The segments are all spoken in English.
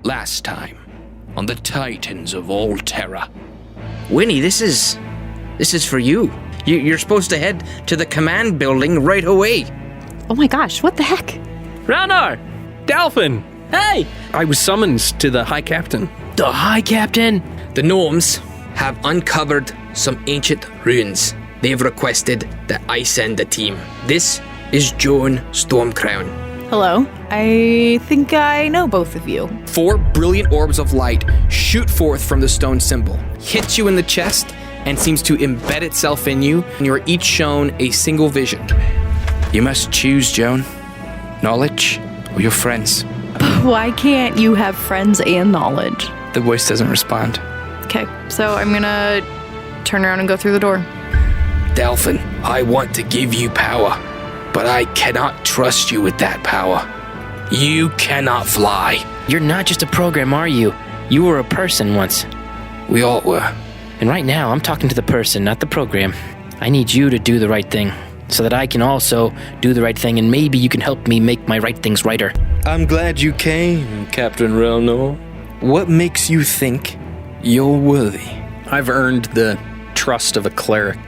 last time on the Titans of Alterra. Winnie, this is for you. You're supposed to head to the command building right away. Oh my gosh, what the heck? Ranar! Dalphin! Hey! I was summoned to the High Captain. The High Captain? The gnomes have uncovered some ancient ruins. They've requested that I send a team. This is Joan Stormcrown. Hello. I think I know both of you. 4 brilliant orbs of light shoot forth from the stone symbol, hits you in the chest, and seems to embed itself in you, and you are each shown a single vision. You must choose, Joan. Knowledge or your friends. Why can't you have friends and knowledge? The voice doesn't respond. Okay, so I'm gonna turn around and go through the door. Dalphin, I want to give you power, but I cannot trust you with that power. You cannot fly. You're not just a program, are you? You were a person once. We all were. And right now, I'm talking to the person, not the program. I need you to do the right thing, so that I can also do the right thing, and maybe you can help me make my right things righter. I'm glad you came, Captain Relnor. What makes you think you're worthy? I've earned the trust of a cleric,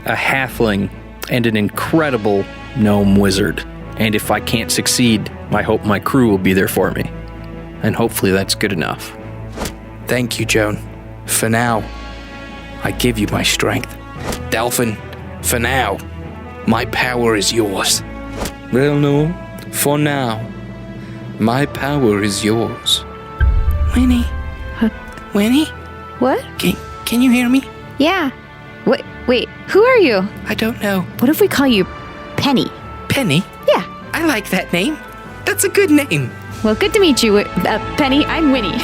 a halfling, and an incredible gnome wizard. And if I can't succeed, I hope my crew will be there for me. And hopefully that's good enough. Thank you, Joan. For now, I give you my strength. Dalphin, for now, my power is yours. Relnor, for now, my power is yours. Winnie? Winnie? What? Can you hear me? Yeah. Wait, who are you? I don't know. What if we call you Penny? Penny? Yeah. I like that name. That's a good name. Well, good to meet you, Penny. I'm Winnie.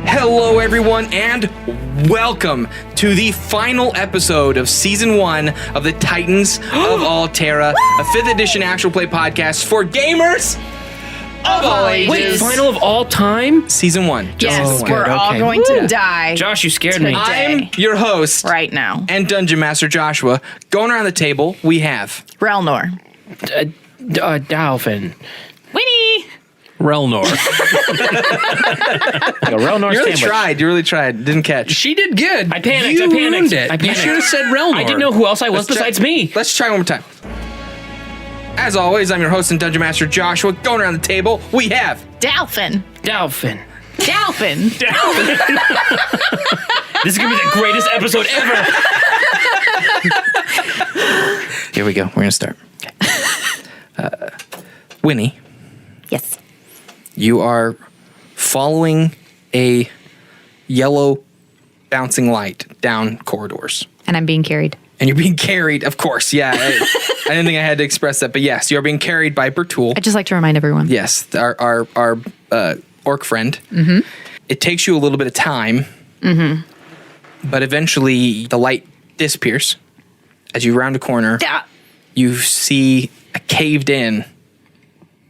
Hello, everyone, and welcome to the final episode of Season 1 of the Titans of Alterra, a 5th edition actual play podcast for gamers of all ages. Wait, final of all time? Season 1. Yes, Season 1. we're all going to die Josh, you scared me. I'm your host right now. and Dungeon Master Joshua. Going around the table, we have Relnor. Dalphin. Winnie! Relnor. Relnor You really sandwich. tried. You really tried. Didn't catch. She did good. I panicked. You I panicked. ruined it. I You panicked. should have said Relnor. I didn't know who else I was besides me. Let's try one more time. As always, I'm your host and Dungeon Master Joshua. Going around the table, we have Dalphin. Dalphin. Dalphin. This is going to be the greatest episode ever. Here we go. We're going to start. Winnie, Yes. you are following a yellow bouncing light down corridors. And I'm being carried. And you're being carried, of course. Yeah, I didn't think I had to express that, but yes, you're being carried by Bertul. I just like to remind everyone. Yes, our orc friend. Mm-hmm. It takes you a little bit of time, but eventually the light disappears. As you round a corner, you see a caved-in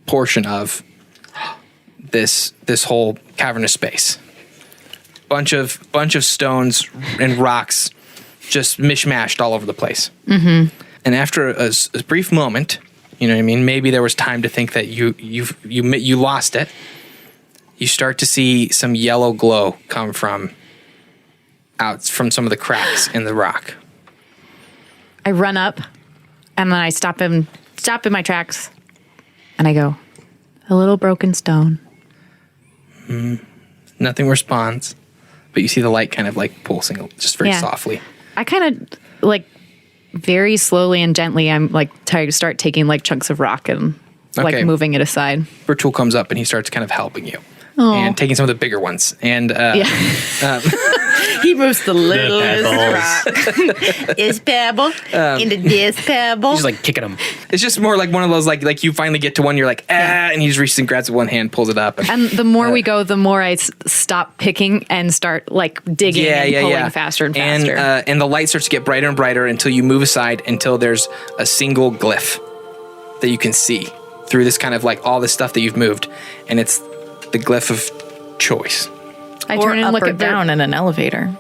portion of this whole cavernous space. Bunch of stones and rocks just mishmashed all over the place. Mm-hmm. And after a brief moment, you know what I mean? Maybe there was time to think that you lost it. You start to see some yellow glow come from some of the cracks in the rock. I run up, and then I stop in my tracks, and I go, a little broken stone. Nothing responds, but you see the light kind of like pulsing just very softly. I kind of very slowly and gently, I'm like start taking like chunks of rock and Okay. moving it aside. Bertul comes up and he starts kind of helping you. And taking some of the bigger ones. And He moves the littlest rock. This pebble into this pebble. Just like kicking him. it's just more like one of those like you finally get to one, you're like, and he just reaches and grabs it with one hand, pulls it up. And the more we go, the more I stop picking and start like digging and pulling faster and faster. And the light starts to get brighter and brighter until you move aside until there's a single glyph that you can see through this kind of like all this stuff that you've moved. And it's the glyph of choice. I Or turn and up look or at down in an elevator.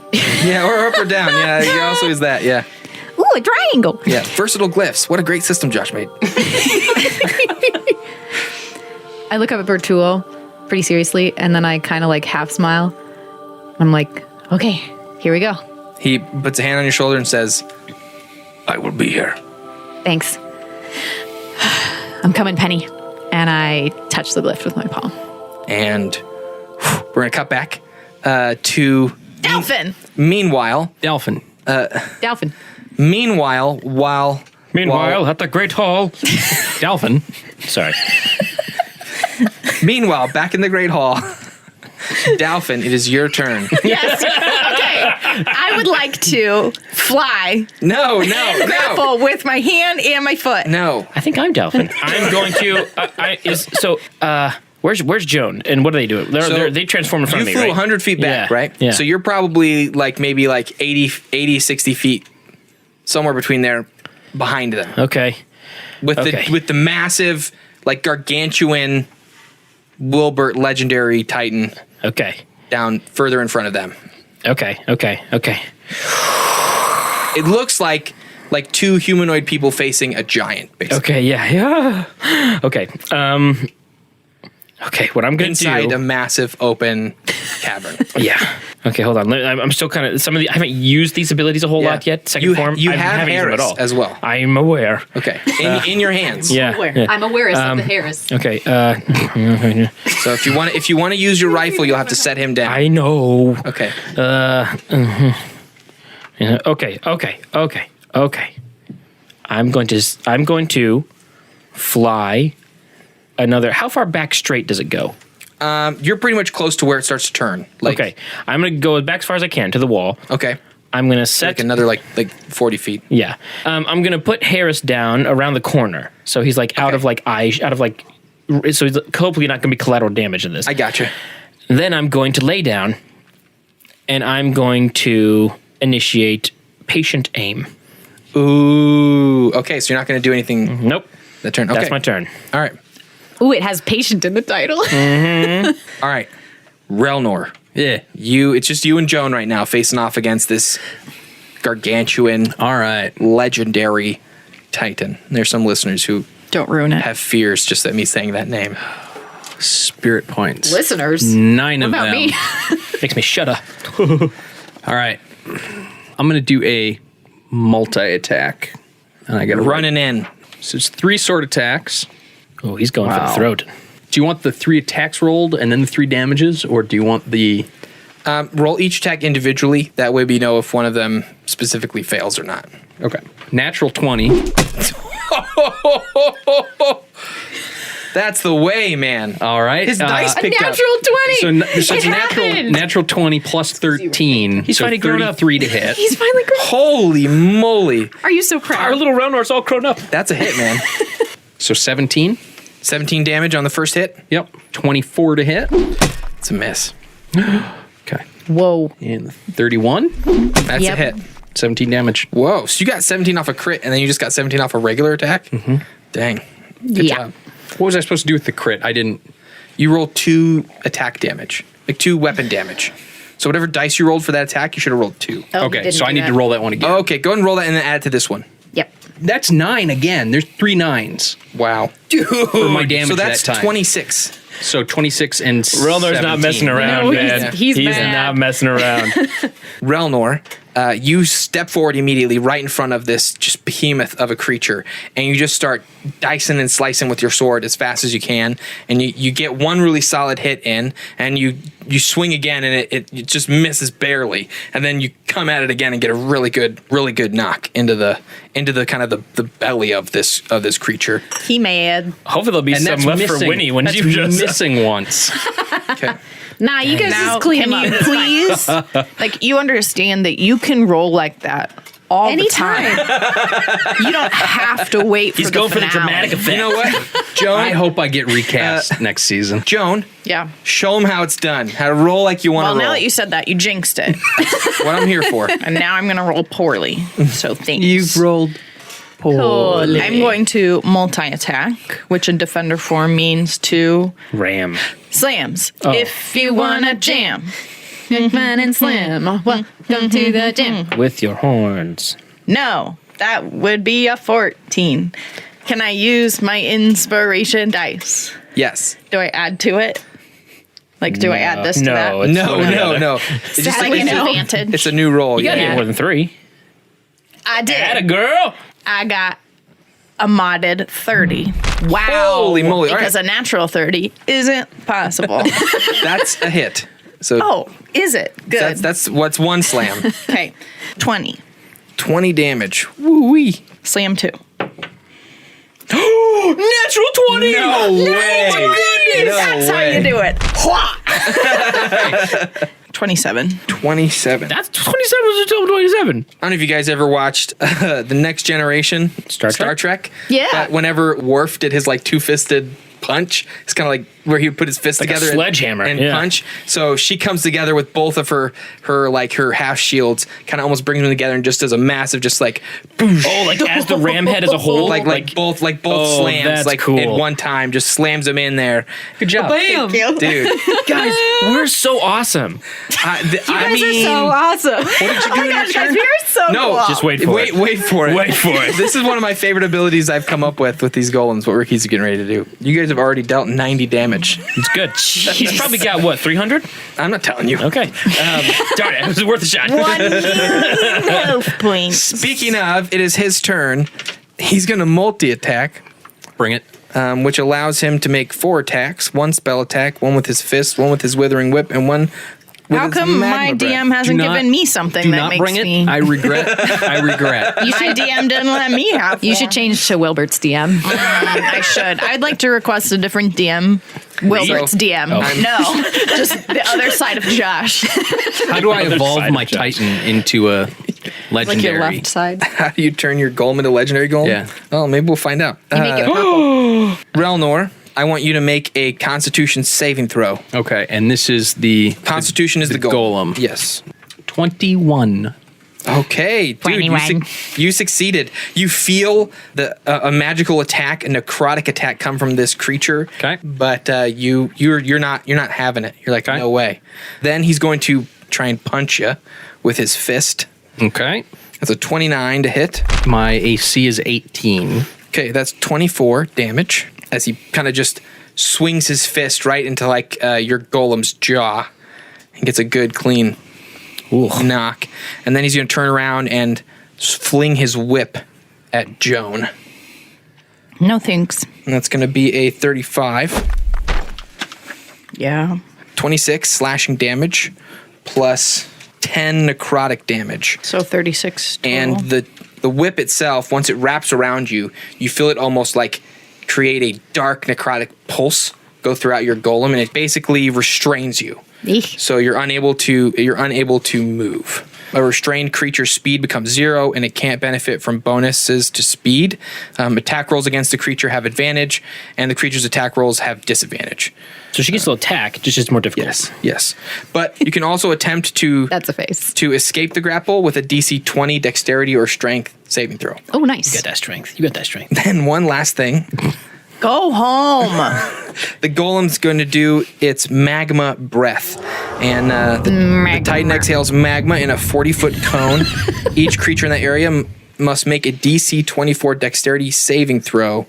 Yeah, or up or down. Yeah, you also use that. Yeah. Ooh, a triangle. Yeah. Versatile glyphs. What a great system Josh made. I look up at Bertuo pretty seriously, and then I kind of like half smile. I'm like, okay, here we go. He puts a hand on your shoulder and says, I will be here. Thanks. I'm coming, Penny. And I touch the glyph with my palm. And we're going to cut back to... Delphin! Meanwhile... Delphin. Delphin. Meanwhile, while at the Great Hall. Delphin. Sorry. Meanwhile, back in the Great Hall, Dalphin, it is your turn. Yes. Okay. I would like to fly, No. grapple with my hand and my foot. No. I think I'm Delphin. I'm going to. Where's Joan? And what are they doing? They transform in front You of me, flew right? 100 feet back, Yeah, right? yeah. So you're probably maybe 80, 60 feet, somewhere between there, behind them. Okay. With the massive, gargantuan Wilbert legendary Titan Okay. down further in front of them. Okay. It looks like two humanoid people facing a giant, basically. Okay. Yeah. Okay. Okay. What I'm going to do Inside a massive open cavern. Yeah. Okay, hold on. I'm still kind of I haven't used these abilities a whole Yeah. lot yet. Second You form. you I have haven't used them at Harris all. as well. I'm aware. Okay. In your hands. Yeah. yeah. I'm aware of the Harris. Okay. So if you want to use your rifle, you'll have to set him down. I know. Okay. Yeah, okay. I'm going to fly another. How far back straight does it go? You're pretty much close to where it starts to turn. Okay. I'm going to go back as far as I can to the wall. Okay. I'm going to set Another 40 feet. Yeah. I'm going to put Harris down around the corner. So he's out of so he's hopefully not going to be collateral damage in this. I gotcha. Then I'm going to lay down and I'm going to initiate patient aim. Ooh. Okay, so you're not going to do anything Nope. that turn. Okay. That's my turn. All right. Ooh, it has patient in the title. All right. Relnor. Yeah. It's just you and Joan right now facing off against this gargantuan, All right. legendary Titan. There's some listeners who Don't ruin it. have fears just at me saying that name. Spirit points. Listeners. 9 of What about them. me? Makes me shudder. All right. I'm going to do a multi-attack. And I got to Running in. So it's 3 sword attacks. Oh, he's going for the Wow. throat. Do you want the 3 attacks rolled and then the 3 damages, or do you want the... Roll each attack individually. That way we know if one of them specifically fails or not. Okay. Natural 20. That's the way, man. All right. His dice A picked up. natural 20. So it's natural 20 plus 13. He's so finally grown up. 33 to hit. He's finally grown. Holy moly. Are you so proud? Our little Relnor's all grown up. That's a hit, man. So 17. 17 damage on the first hit. Yep. 24 to hit. It's a miss. Okay. Whoa. And 31. That's Yep. a hit. 17 damage. Whoa. So you got 17 off a crit, and then you just got 17 off a regular attack? Mm-hmm. Dang. Good Yeah. job. What was I supposed to do with the crit? I didn't... You rolled 2 attack damage, 2 weapon damage. So whatever dice you rolled for that attack, you should have rolled 2. Oh, Okay, didn't so I do need that. to roll that one again. Okay, go ahead and roll that and then add it to this one. Yep. That's 9 again. There's 3 9s Wow. for my damage So that's that time. 26. So 26 and Relnor's not 17. messing around, No, man. he's bad. not messing around. Relnor, you step forward immediately right in front of this just behemoth of a creature, and you just start dicing and slicing with your sword as fast as you can, and you get one really solid hit in, and you swing again, and it just misses barely, and then you come at it again and get a really good knock into the kind of the belly of this creature. He mad. Hopefully there'll be And some that's left missing. for Winnie when That's you just... missing once. Okay. Nah, you guys Now, just clean can him you up. please, you understand that you can roll like that all Anytime. the time. You don't have to wait for He's the going for the finale. dramatic effect. You know what, Joan? I hope I get recast next season. Joan, Yeah. show them how it's done. How to roll like you want Well, to roll. now that you said that, you jinxed it. What I'm here for. And now I'm going to roll poorly. So thanks. You've rolled poorly. I'm going to multi-attack, which in defender form means 2 Ram. slams. If you wanna jam, Fun and slim. Welcome to the gym. With your horns. No, that would be a 14. Can I use my inspiration dice? Yes. Do I add to it? Like, do I add this to No, that? it's No. It's just like an advantage. It's a new roll. You gotta Yeah. get more than 3. I did. Atta girl. I got a modded 30. Wow. Holy moly. All Because right. a natural 30 isn't possible. That's a hit. So Oh, is it? Good. that's what's one slam. Okay. 20. 20 damage. Woo-wee. Slam 2. Natural 20. No way. That's how you do it. 27. 27. That's 27 was until 27. I don't know if you guys ever watched The Next Generation Star Trek? Yeah. But whenever Worf did his like two-fisted punch, it's kind of like where he would put his fist Like a together sledgehammer, and yeah. punch. So she comes together with both of her half shields, kind of almost brings them together and just does a massissive just like boosh. Oh, like as the ram head as a whole? like both Oh, slams that's like cool. at one time, just slams them in there. Good job. Thank you. Dude. Guys, we're so awesome. I You mean, guys are so awesome. what did you do in your turn? You're so No, cool. Just wait for it. Wait for it. Wait for it. This is one of my favorite abilities I've come up with these golems, what Ricky's getting ready to do. You guys have already dealt 90 damage. It's good. He's probably got, what, 300? I'm not telling you. Okay. Darn it. It was worth a shot. 1 health point. Speaking of, it is his turn. He's going to multi-attack, Bring it. which allows him to make 4 attacks. 1 spell attack, 1 with his fist, 1 with his withering whip, and 1 with How his come my magma breath. DM hasn't Do not- given me something Do that not makes bring it. me... I regret. I regret. my DM didn't let me have You one. should change to Wilbert's DM. I should. I'd like to request a different DM. Wilbert's DM. No, just the other side of Josh. How do I Other evolve side my of Josh. Titan into a Like legendary? your left side. How do you turn your golem into legendary golem? Yeah. Oh, maybe we'll find out. You make it purple. Relnor, I want you to make a Constitution saving throw. Okay, and this is the Constitution is the golem. Yes. 21. Okay, dude, 21. you succeeded. You feel a magical attack, a necrotic attack, come from this creature. Okay. but you're not having it. You're like, Okay. no way. Then he's going to try and punch you with his fist. Okay. That's a 29 to hit. My AC is 18. Okay, that's 24 damage as he kind of just swings his fist right into like your golem's jaw and gets a good clean knock. And then he's going to turn around and fling his whip at Joan. No thanks. And that's going to be a 35. Yeah. 26 slashing damage plus 10 necrotic damage. So 36 total. And the whip itself, once it wraps around you, you feel it almost like create a dark necrotic pulse go throughout your golem, and it basically restrains you. Eek. So you're unable to move. A restrained creature's speed becomes 0, and it can't benefit from bonuses to speed. Attack rolls against the creature have advantage, and the creature's attack rolls have disadvantage. So she can still attack, just it's more difficult. Yes. But you can also attempt to That's a face. to escape the grapple with a DC 20 dexterity or strength saving throw. Oh, nice. You got that strength. You got that strength. And one last thing. Go home. The golem's going to do its magma breath. And the Titan exhales magma in a 40-foot cone. Each creature in that area must make a DC 24 dexterity saving throw.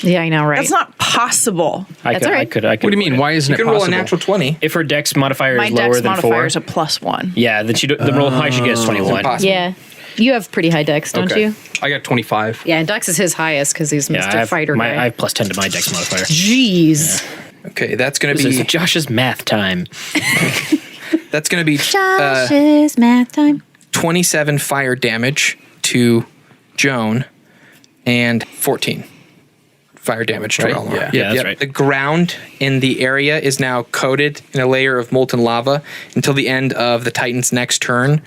Yeah, I know, right? That's not possible. I That's could, all right. I could. What do you mean? Why isn't You it can possible? roll a natural 20. If her dex modifier My is lower dex than modifier 4, is a +1. yeah, then the roll high she gets 21. Impossible. Yeah. You have pretty high dex, don't Okay. you? I got 25. Yeah, dex is his highest because he's Yeah, Mr. Fighter guy. I have +10 to my dex modifier. Jeez. Okay, that's going to This be is Josh's math time. Josh's math time. 27 fire damage to Joan and 14 fire damage to Right? Relnor. Yeah. Yeah, that's right. The ground in the area is now coated in a layer of molten lava until the end of the Titan's next turn.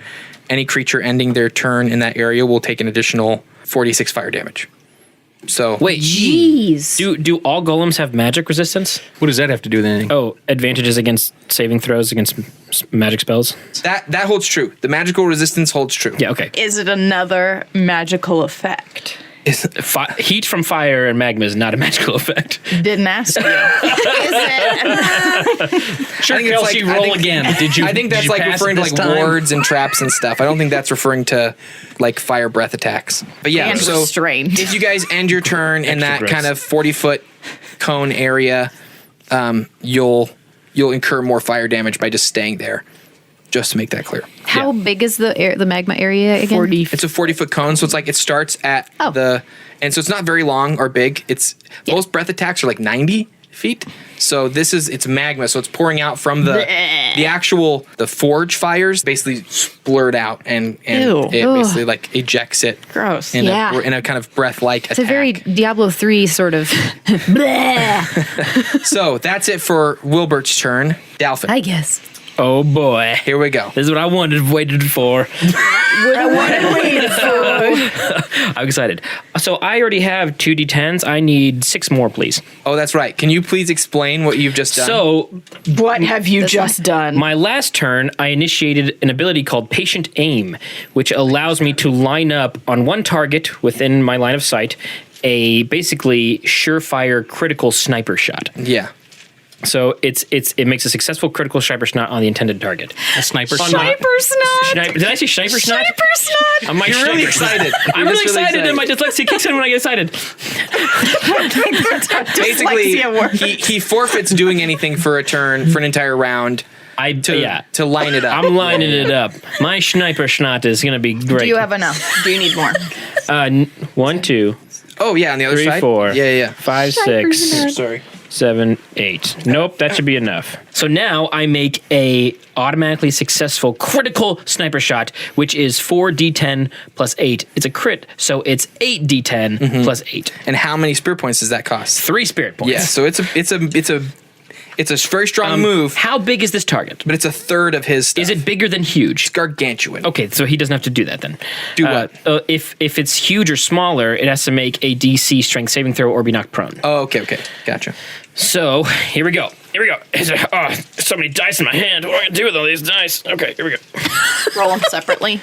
Any creature ending their turn in that area will take an additional 46 fire damage. So Wait, Jeez. do all golems have magic resistance? What does that have to do with anything? Oh, advantages against saving throws against magic spells? that holds true. The magical resistance holds true. Yeah, okay. Is it another magical effect? Heat from fire and magma is not a magical effect. Didn't ask you. Is it? Sure, I think it's Kelsey, like- I roll think- again. Did you? I think did that's you like pass referring to it this like time? wards and traps and stuff. I don't think that's referring to like fire breath attacks. But yeah, And so restrained. if you guys end your turn in Extra that breaths. kind of 40-foot cone area, you'll incur more fire damage by just staying there. Just to make that clear. How big is the magma area again? 40. It's a 40-foot cone, so it's like it starts at Oh. and so it's not very long or big. Most breath attacks are like 90 feet. So it's magma, so it's pouring out from the forge fires, basically splurt out and Ew. it basically like ejects it. Gross. In Yeah. a kind of breath-like It's a attack. very Diablo 3 sort of. So that's it for Wilbert's turn. Dalphin, I guess. Oh boy. here we go. This is what I waited for. I'm excited. So I already have 2d10s. I need 6 more, please. Oh, that's right. Can you please explain what you've just done? So What have you just done? my last turn, I initiated an ability called Patient Aim, which allows me to line up on one target within my line of sight a basically surefire critical sniper shot. yeah. So it makes a successful critical sniper shot on the intended target. A sniper On snot. my- Sniper snot. Did I say sniper snot? Sniper snot. On my You're really sniper snot. excited. I'm You're really just excited, and my dyslexia kicks in when I get excited. Basically, Dyslexia word. he forfeits doing anything for a turn for an entire round to line it up. I'm lining it up. My sniper snot is gonna be great. Do you have enough? Do you need more? 1, 2, Oh yeah, on the other 3, side. 4, Yeah. 5, 6, Sorry. 7, 8. Nope, that should be enough. So now I make a automatically successful critical sniper shot, which is 4d10 plus 8. It's a crit, so it's 8d10 plus 8. And how many spirit points does that cost? 3 spirit points. Yeah. So it's a very strong move, How big is this target? but it's a third of his stuff. Is it bigger than huge? gargantuan? Okay, so he doesn't have to do that then. Do what? If it's huge or smaller, it has to make a DC strength saving throw or be knocked prone. Oh, okay. Gotcha. So here we go. So many dice in my hand. What am I gonna do with all these dice? Okay, here we go. Roll them separately.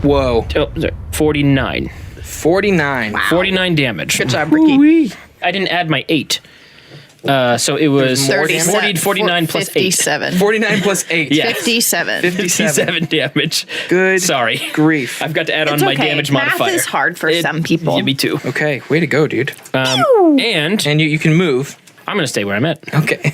Whoa. Oh, sorry. 49. 49. 49 damage. Good job, Ricky. I didn't add my 8. So it was 49 plus 8. 57. 49 plus 8. Yeah. 57. 57 damage. Good Sorry. grief. I've got to add on It's my okay. damage Math modifier. is hard for some people. Yeah, me too. Okay, way to go, dude. And And you can move. I'm going to stay where I'm at. Okay.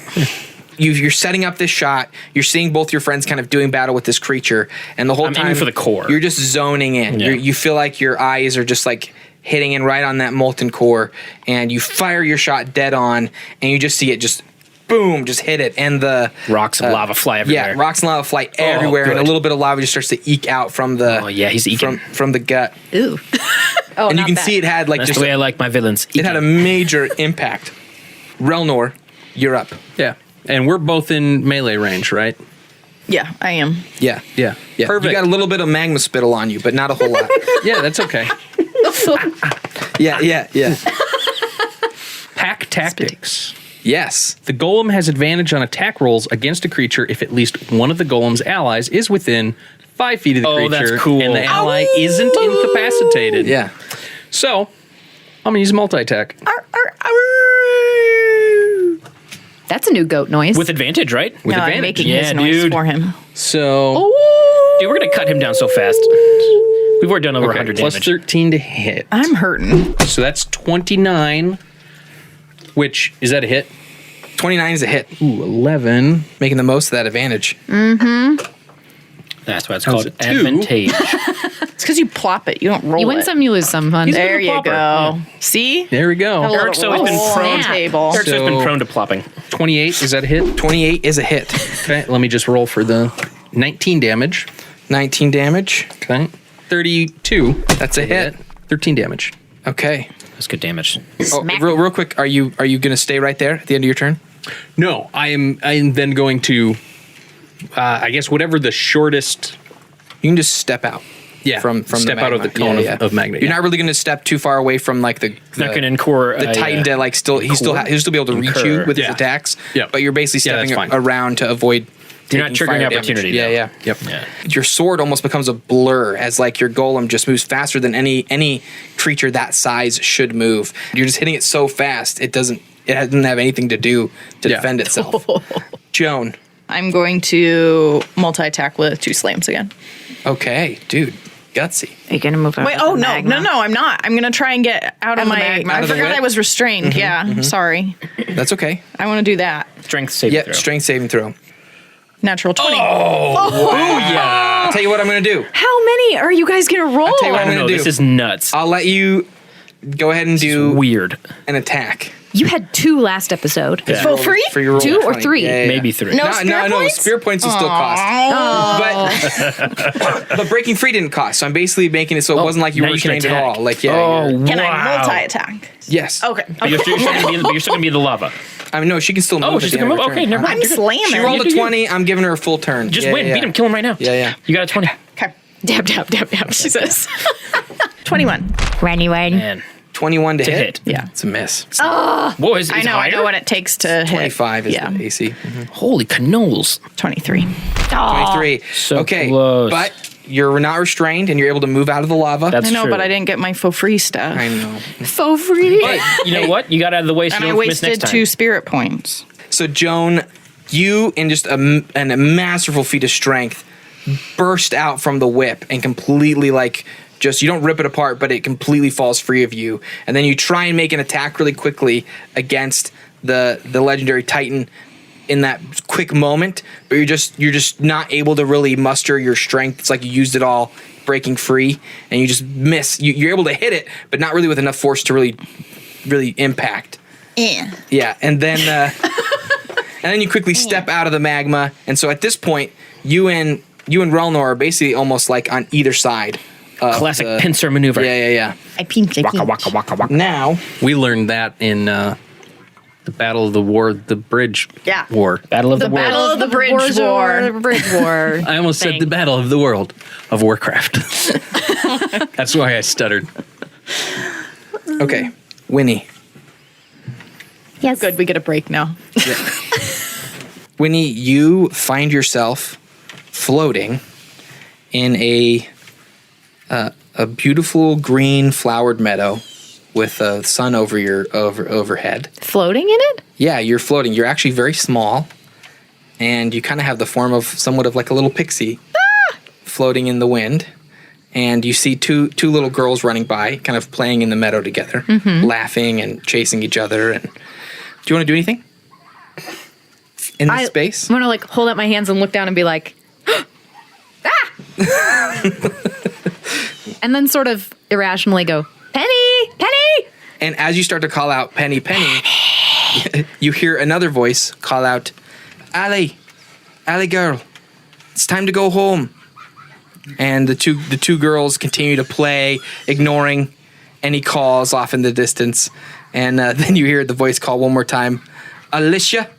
You're setting up this shot. You're seeing both your friends kind of doing battle with this creature, and the whole I'm time aiming for the core. You're just zoning in. Yeah. You feel like your eyes are just like hitting in right on that molten core, and you fire your shot dead on, and you just see it just boom, just hit it, and the Rocks and lava fly everywhere. Yeah, rocks and lava fly everywhere, and a good. little bit of lava just starts to eke out from the. Oh, yeah, he's eking. from the gut, Ooh. Oh, and you not can that. see it had like That's just the way I like my villains. it had a major impact. Relnor, you're up. Yeah. And we're both in melee range, right? Yeah, I am. Yeah, Yeah. yeah. Perfect. You got a little bit of magma spittle on you, but not a whole lot. Yeah, that's okay. Yeah. Pack tactics. Yes. The golem has advantage on attack rolls against a creature if at least one of the golem's allies is within 5 feet of the Oh, creature that's cool. and the ally isn't incapacitated. Yeah. So, I'm going to use multi-attack. That's a new goat noise. With advantage, right? With No, I'm advantage. making Yeah, his noise dude. for him. So, Dude, we're going to cut him down so fast. We've already done over 100 plus damage. 13 to hit. I'm hurting. So that's 29, which, is that a hit? 29 is a hit. Ooh, 11. Making the most of that advantage. That's why it's That was called a 2. advantage. It's because you plop it. You don't roll you win it. some, you lose some, hun. There you plopper. go. Yeah. See? There we go. Eric's always been Roll prone. on table. Eric's always been So- prone to plopping. 28, is that a hit? 28 is a hit. Okay, let me just roll for the 19 damage. 19 damage. Okay. 32. That's a hit. 13 damage. Okay. That's good damage. Oh, real quick, are you going to stay right there at the end of your turn? No, I am then going to, I guess, whatever the shortest. You can just step out. Yeah, From step the out of the magma. cone of magma. You're yeah. not really going to step too far away from like the Not going to incur the Titan to like still he'll still be able to reach you Incur. with his Yeah. attacks. Yeah. But you're basically Yeah, stepping that's fine. around to avoid You're not taking triggering fire opportunity, damage. though. Yeah. Yep. Your sword almost becomes a blur as like your golem just moves faster than any creature that size should move. You're just hitting it so fast it doesn't have anything to do to defend itself. Joan. I'm going to multi-attack with 2 slams again. Okay, dude. Gutsy. Are you gonna move out? Wait, of the no, magma? no, I'm not. I'm going to try and get out of Out of the my... magma. I Out of the forgot whip? I was restrained. Yeah, sorry. That's okay. I want to do that. Strength saving Yep, throw. strength saving throw. Natural 20. I'll tell you what I'm going to do. How many are you guys gonna roll? I'll tell you what I I'm don't know. going to do. This is nuts. I'll let you go ahead and do Weird. an attack. You had 2 last episode. Yeah. For free? For your roll 2 or 20. 3? Yeah. Maybe 3. No spear points? Spear points will still cost. But breaking free didn't cost, so I'm basically making it so it wasn't like you now were you can restrained at attack. all. Like, Can wow. I multi-attack? yes. Okay. But you're still going to be in the lava. I mean, no, she can still move. Oh, at she's the going end to of move? her Okay, turn. never mind. I'm slamming. She rolled You a do you. 20. I'm giving her a full turn. Just Yeah, win. yeah, Beat him. Kill him right now. Yeah. You got a 20. Okay. Dab, dab, dab, dab, she says. 21. Anyone? Man. 21 to hit. hit. Yeah. It's a miss. Whoa, is I know higher? what it takes to hit. 25 is Yeah. the AC. Holy canoles. 23. 23. So okay. close. But you're not restrained and you're able to move out of the lava. That's I know, true. but I didn't get my faux free stuff. I know. For free. But you know what? You got out of the way so And you I don't miss next wasted time. 2 spirit points. So, Joan, you, in just a masterful feat of strength, burst out from the whip and completely, like, just, you don't rip it apart, but it completely falls free of you. And then you try and make an attack really quickly against the legendary Titan in that quick moment, but you're just not able to really muster your strength. It's like you used it all breaking free, and you just miss. You're able to hit it, but not really with enough force to really impact. Yeah, and then and then you quickly step out of the magma, and so at this point, you and Relnor are basically almost like on either side. Of Classic the- pincer maneuver. Yeah. I pinch it. Waka, waka, waka, waka. Now, We learned that in the Battle of the War, the Bridge Yeah. War. Battle of the, The Battle Worlds. of the Bridge War. The Bridge War. I almost said the Battle of the World of Warcraft. That's why I stuttered. okay, Winnie. Yes. Good, we get a break now. Winnie, you find yourself floating in a beautiful green flowered meadow with the sun over your overhead. Floating in it? Yeah, you're floating. You're actually very small, and you kind of have the form of somewhat of like a little pixie floating in the wind. And you see two little girls running by, kind of playing in the meadow together, laughing and chasing each other. And do you want to do anything in this space? I'm gonna like hold up my hands and look down and be like, ah! And then sort of irrationally go, Penny, Penny. And as you start to call out Penny, Penny, you hear another voice call out, Allie girl, it's time to go home. And the two girls continue to play, ignoring any calls off in the distance. And then you hear the voice call one more time, Alicia,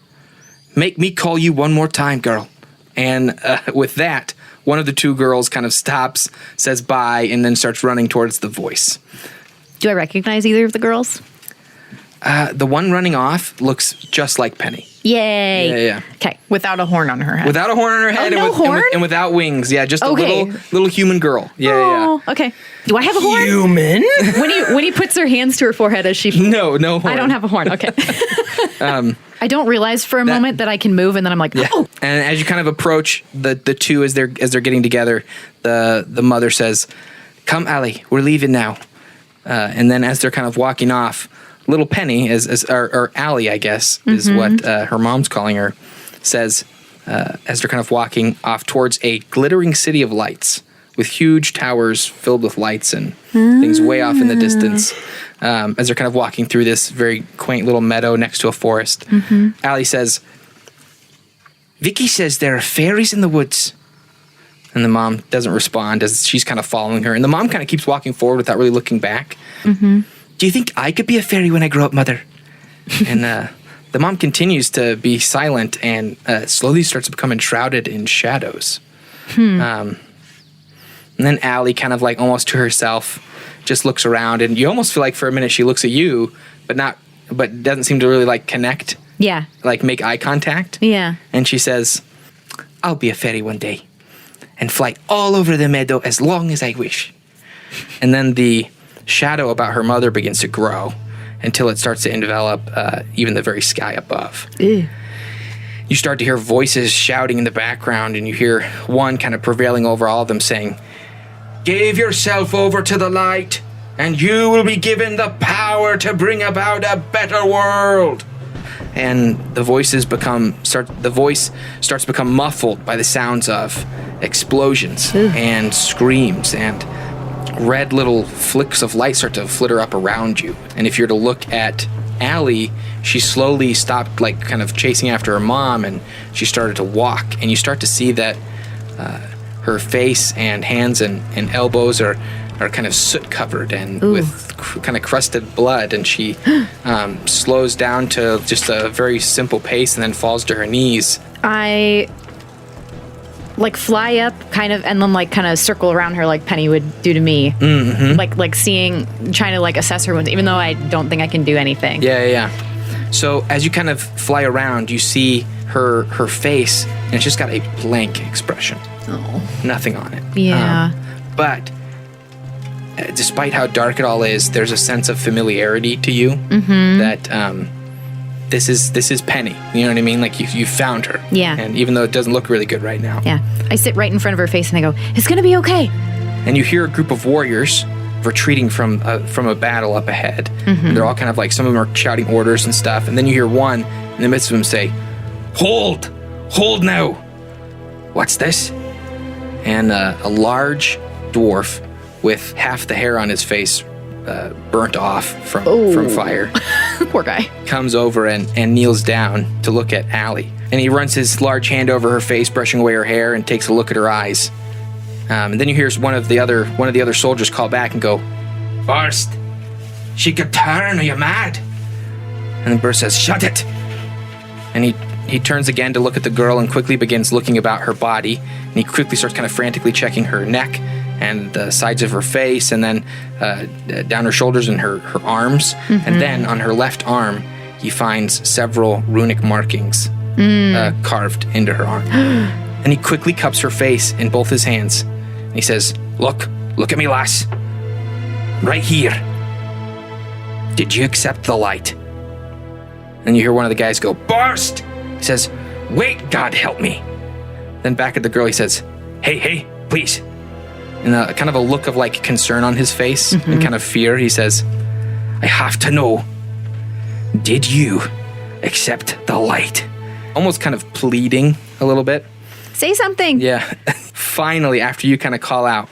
make me call you one more time, girl. And with that, one of the two girls kind of stops, says bye, and then starts running towards the voice. Do I recognize either of the girls? The one running off looks just like Penny. Yay. Yeah. Okay. Without a horn on her head. Without a horn on her head no horn? and without wings. Yeah, just a Okay. little human girl. Yeah. Oh, okay. Do I have a horn? Human? When he puts her hands to her forehead as she... No horn. I don't have a horn. Okay. I don't realize for a moment that I can move, and then I'm like, Yeah. oh. And as you kind of approach the two as they're getting together, the mother says, "Come, Allie, we're leaving now." And then as they're kind of walking off, little Penny, or Allie, I guess, is what her mom's calling her, says, as they're kind of walking off towards a glittering city of lights with huge towers filled with lights and things way off in the distance. As they're kind of walking through this very quaint little meadow next to a forest, Allie says, "Vicky says there are fairies in the woods." And the mom doesn't respond as she's kind of following her. And the mom kind of keeps walking forward without really looking back. Do you think I could be a fairy when I grow up, Mother? And the mom continues to be silent and slowly starts to become enshrouded in shadows. And then Allie kind of like almost to herself just looks around, and you almost feel like for a minute she looks at you, but doesn't seem to really like connect, Yeah. like make eye contact. Yeah. And she says, I'll be a fairy one day and fly all over the meadow as long as I wish. And then the shadow about her mother begins to grow until it starts to envelop even the very sky above. Ew. You start to hear voices shouting in the background, and you hear one kind of prevailing over all of them saying, "Give yourself over to the light, and you will be given the power to bring about a better world." And the voice starts to become muffled by the sounds of explosions and screams, and red little flicks of light start to flitter up around you. And if you're to look at Allie, she slowly stopped like kind of chasing after her mom, and she started to walk, and you start to see that her face and hands and elbows are kind of soot covered and with kind of crusted blood, and she slows down to just a very simple pace and then falls to her knees. I like fly up kind of and then like kind of circle around her like Penny would do to me. Mm-hmm. Like trying to like assess her wounds, even though I don't think I can do anything. Yeah. So as you kind of fly around, you see her face, and it's just got a blank expression. Oh. Nothing on it. Yeah. But despite how dark it all is, there's a sense of familiarity to you that this is Penny. You know what I mean? Like you found her. Yeah. And even though it doesn't look really good right now. Yeah. I sit right in front of her face and I go, "It's gonna be okay." And you hear a group of warriors retreating from a battle up ahead. And they're all kind of like, some of them are shouting orders and stuff. And then you hear one in the midst of them say, "Hold now." What's this? And a large dwarf with half the hair on his face burnt off from fire Poor guy. comes over and kneels down to look at Allie. And he runs his large hand over her face, brushing away her hair, and takes a look at her eyes. And then you hear one of the other soldiers call back and go, "Burst, she could turn, are you mad?" And then Burst says, "Shut it." And he turns again to look at the girl and quickly begins looking about her body. And he quickly starts kind of frantically checking her neck and the sides of her face, and then down her shoulders and her arms. And then on her left arm, he finds several runic markings carved into her arm. And he quickly cups her face in both his hands. And he says, Look at me, lass. Right here. Did you accept the light?" And you hear one of the guys go, "Burst!" He says, "Wait, God help me." Then back at the girl, he says, Hey, please." And kind of a look of like concern on his face and kind of fear, he says, "I have to know, did you accept the light?" Almost kind of pleading a little bit. Say something. Yeah. Finally, after you kind of call out,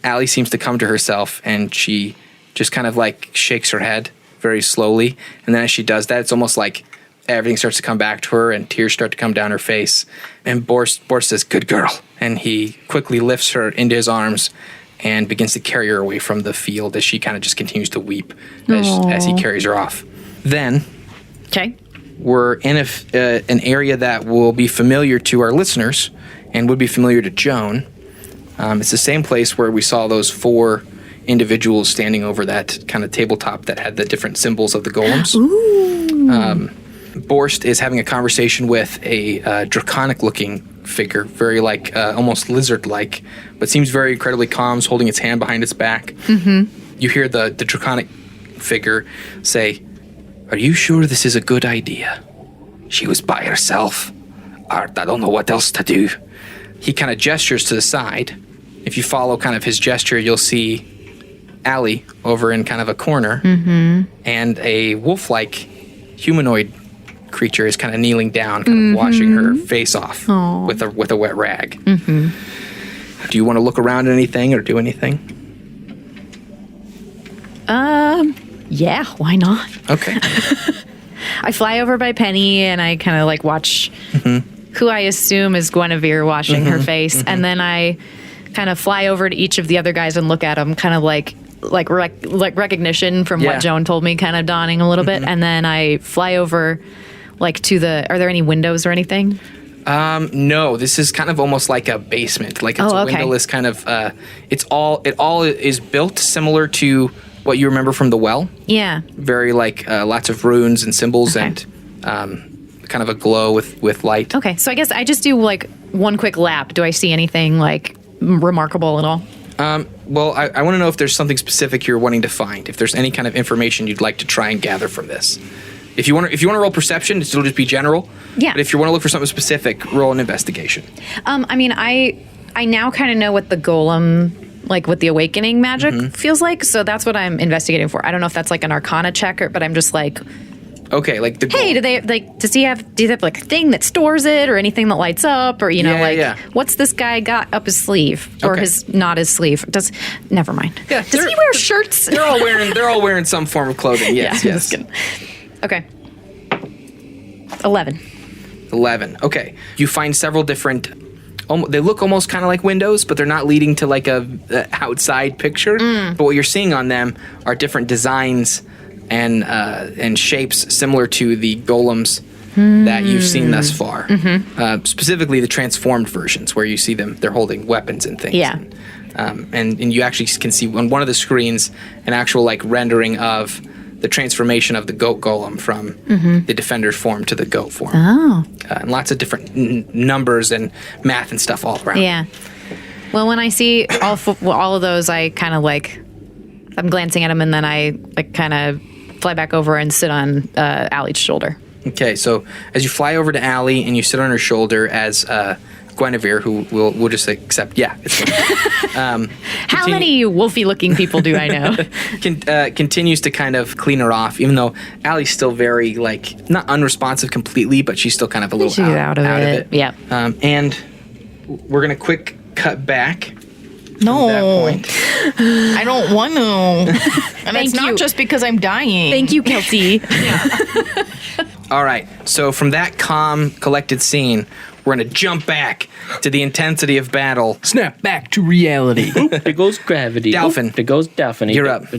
Allie seems to come to herself, and she just kind of like shakes her head very slowly. And then as she does that, it's almost like everything starts to come back to her, and tears start to come down her face. And Borst says, "Good girl." And he quickly lifts her into his arms and begins to carry her away from the field as she kind of just continues to weep as he carries her off. Then Okay. we're in an area that will be familiar to our listeners and would be familiar to Joan. It's the same place where we saw those 4 individuals standing over that kind of tabletop that had the different symbols of the golems. Borst is having a conversation with a draconic-looking figure, very like almost lizard-like, but seems very incredibly calm, holding its hand behind its back. You hear the draconic figure say, "Are you sure this is a good idea? She was by herself. I don't know what else to do." He kind of gestures to the side. If you follow kind of his gesture, you'll see Allie over in kind of a corner, and a wolf-like humanoid creature is kind of kneeling down, kind of washing her face off with a wet rag. Do you want to look around at anything or do anything? Yeah, why not? Okay. I fly over by Penny and I kind of like watch who I assume is Guinevere washing her face, and then I kind of fly over to each of the other guys and look at them, kind of like recognition from what Joan told me, kind of dawning a little bit, and then I fly over like to the. Are there any windows or anything? No, this is kind of almost like a basement. Like it's a windowless kind of. It all is built similar to what you remember from the well. Yeah. Very like lots of runes and symbols and kind of a glow with light. Okay, so I guess I just do like one quick lap, do I see anything like remarkable at all? Well, I want to know if there's something specific you're wanting to find. If there's any kind of information you'd like to try and gather from this. If you want to roll perception, it'll just be general. Yeah. But if you want to look for something specific, roll an investigation. I mean, I now kind of know what the golem, like what the awakening magic feels like, so that's what I'm investigating for. I don't know if that's like an Arcana check, but I'm just like, okay, like the hey, do they have like a thing that stores it or anything that lights up, or what's this guy got up his sleeve or not his sleeve? Never mind. Yeah, does he wear shirts? They're all wearing some form of clothing. Yes, Yeah, yes. just kidding. Okay. 11. 11. Okay. You find several different. They look almost kind of like windows, but they're not leading to like a outside picture. But what you're seeing on them are different designs and shapes similar to the golems that you've seen thus far. Specifically, the transformed versions, where you see them, they're holding weapons and things. Yeah. And you actually can see on one of the screens an actual like rendering of the transformation of the goat golem from the defender's form to the goat form. Oh. And lots of different numbers and math and stuff all around. Yeah. Well, when I see all of those, I kind of like, I'm glancing at them, and then I like kind of fly back over and sit on Allie's shoulder. Okay, so as you fly over to Allie and you sit on her shoulder as Guinevere, who we'll just accept, it's How many wolfy-looking people do I know? continues to kind of clean her off, even though Allie's still very, like, not unresponsive completely, but she's still kind of a little She's out of it. Yeah. And we're going to quick cut back. No, At that point. I don't want to. And it's not just because I'm dying. Thank you, Kelsey. All right, so from that calm, collected scene, we're going to jump back to the intensity of battle. Snap back to reality. There goes gravity. Dolphin. There goes Daphne. You're up. I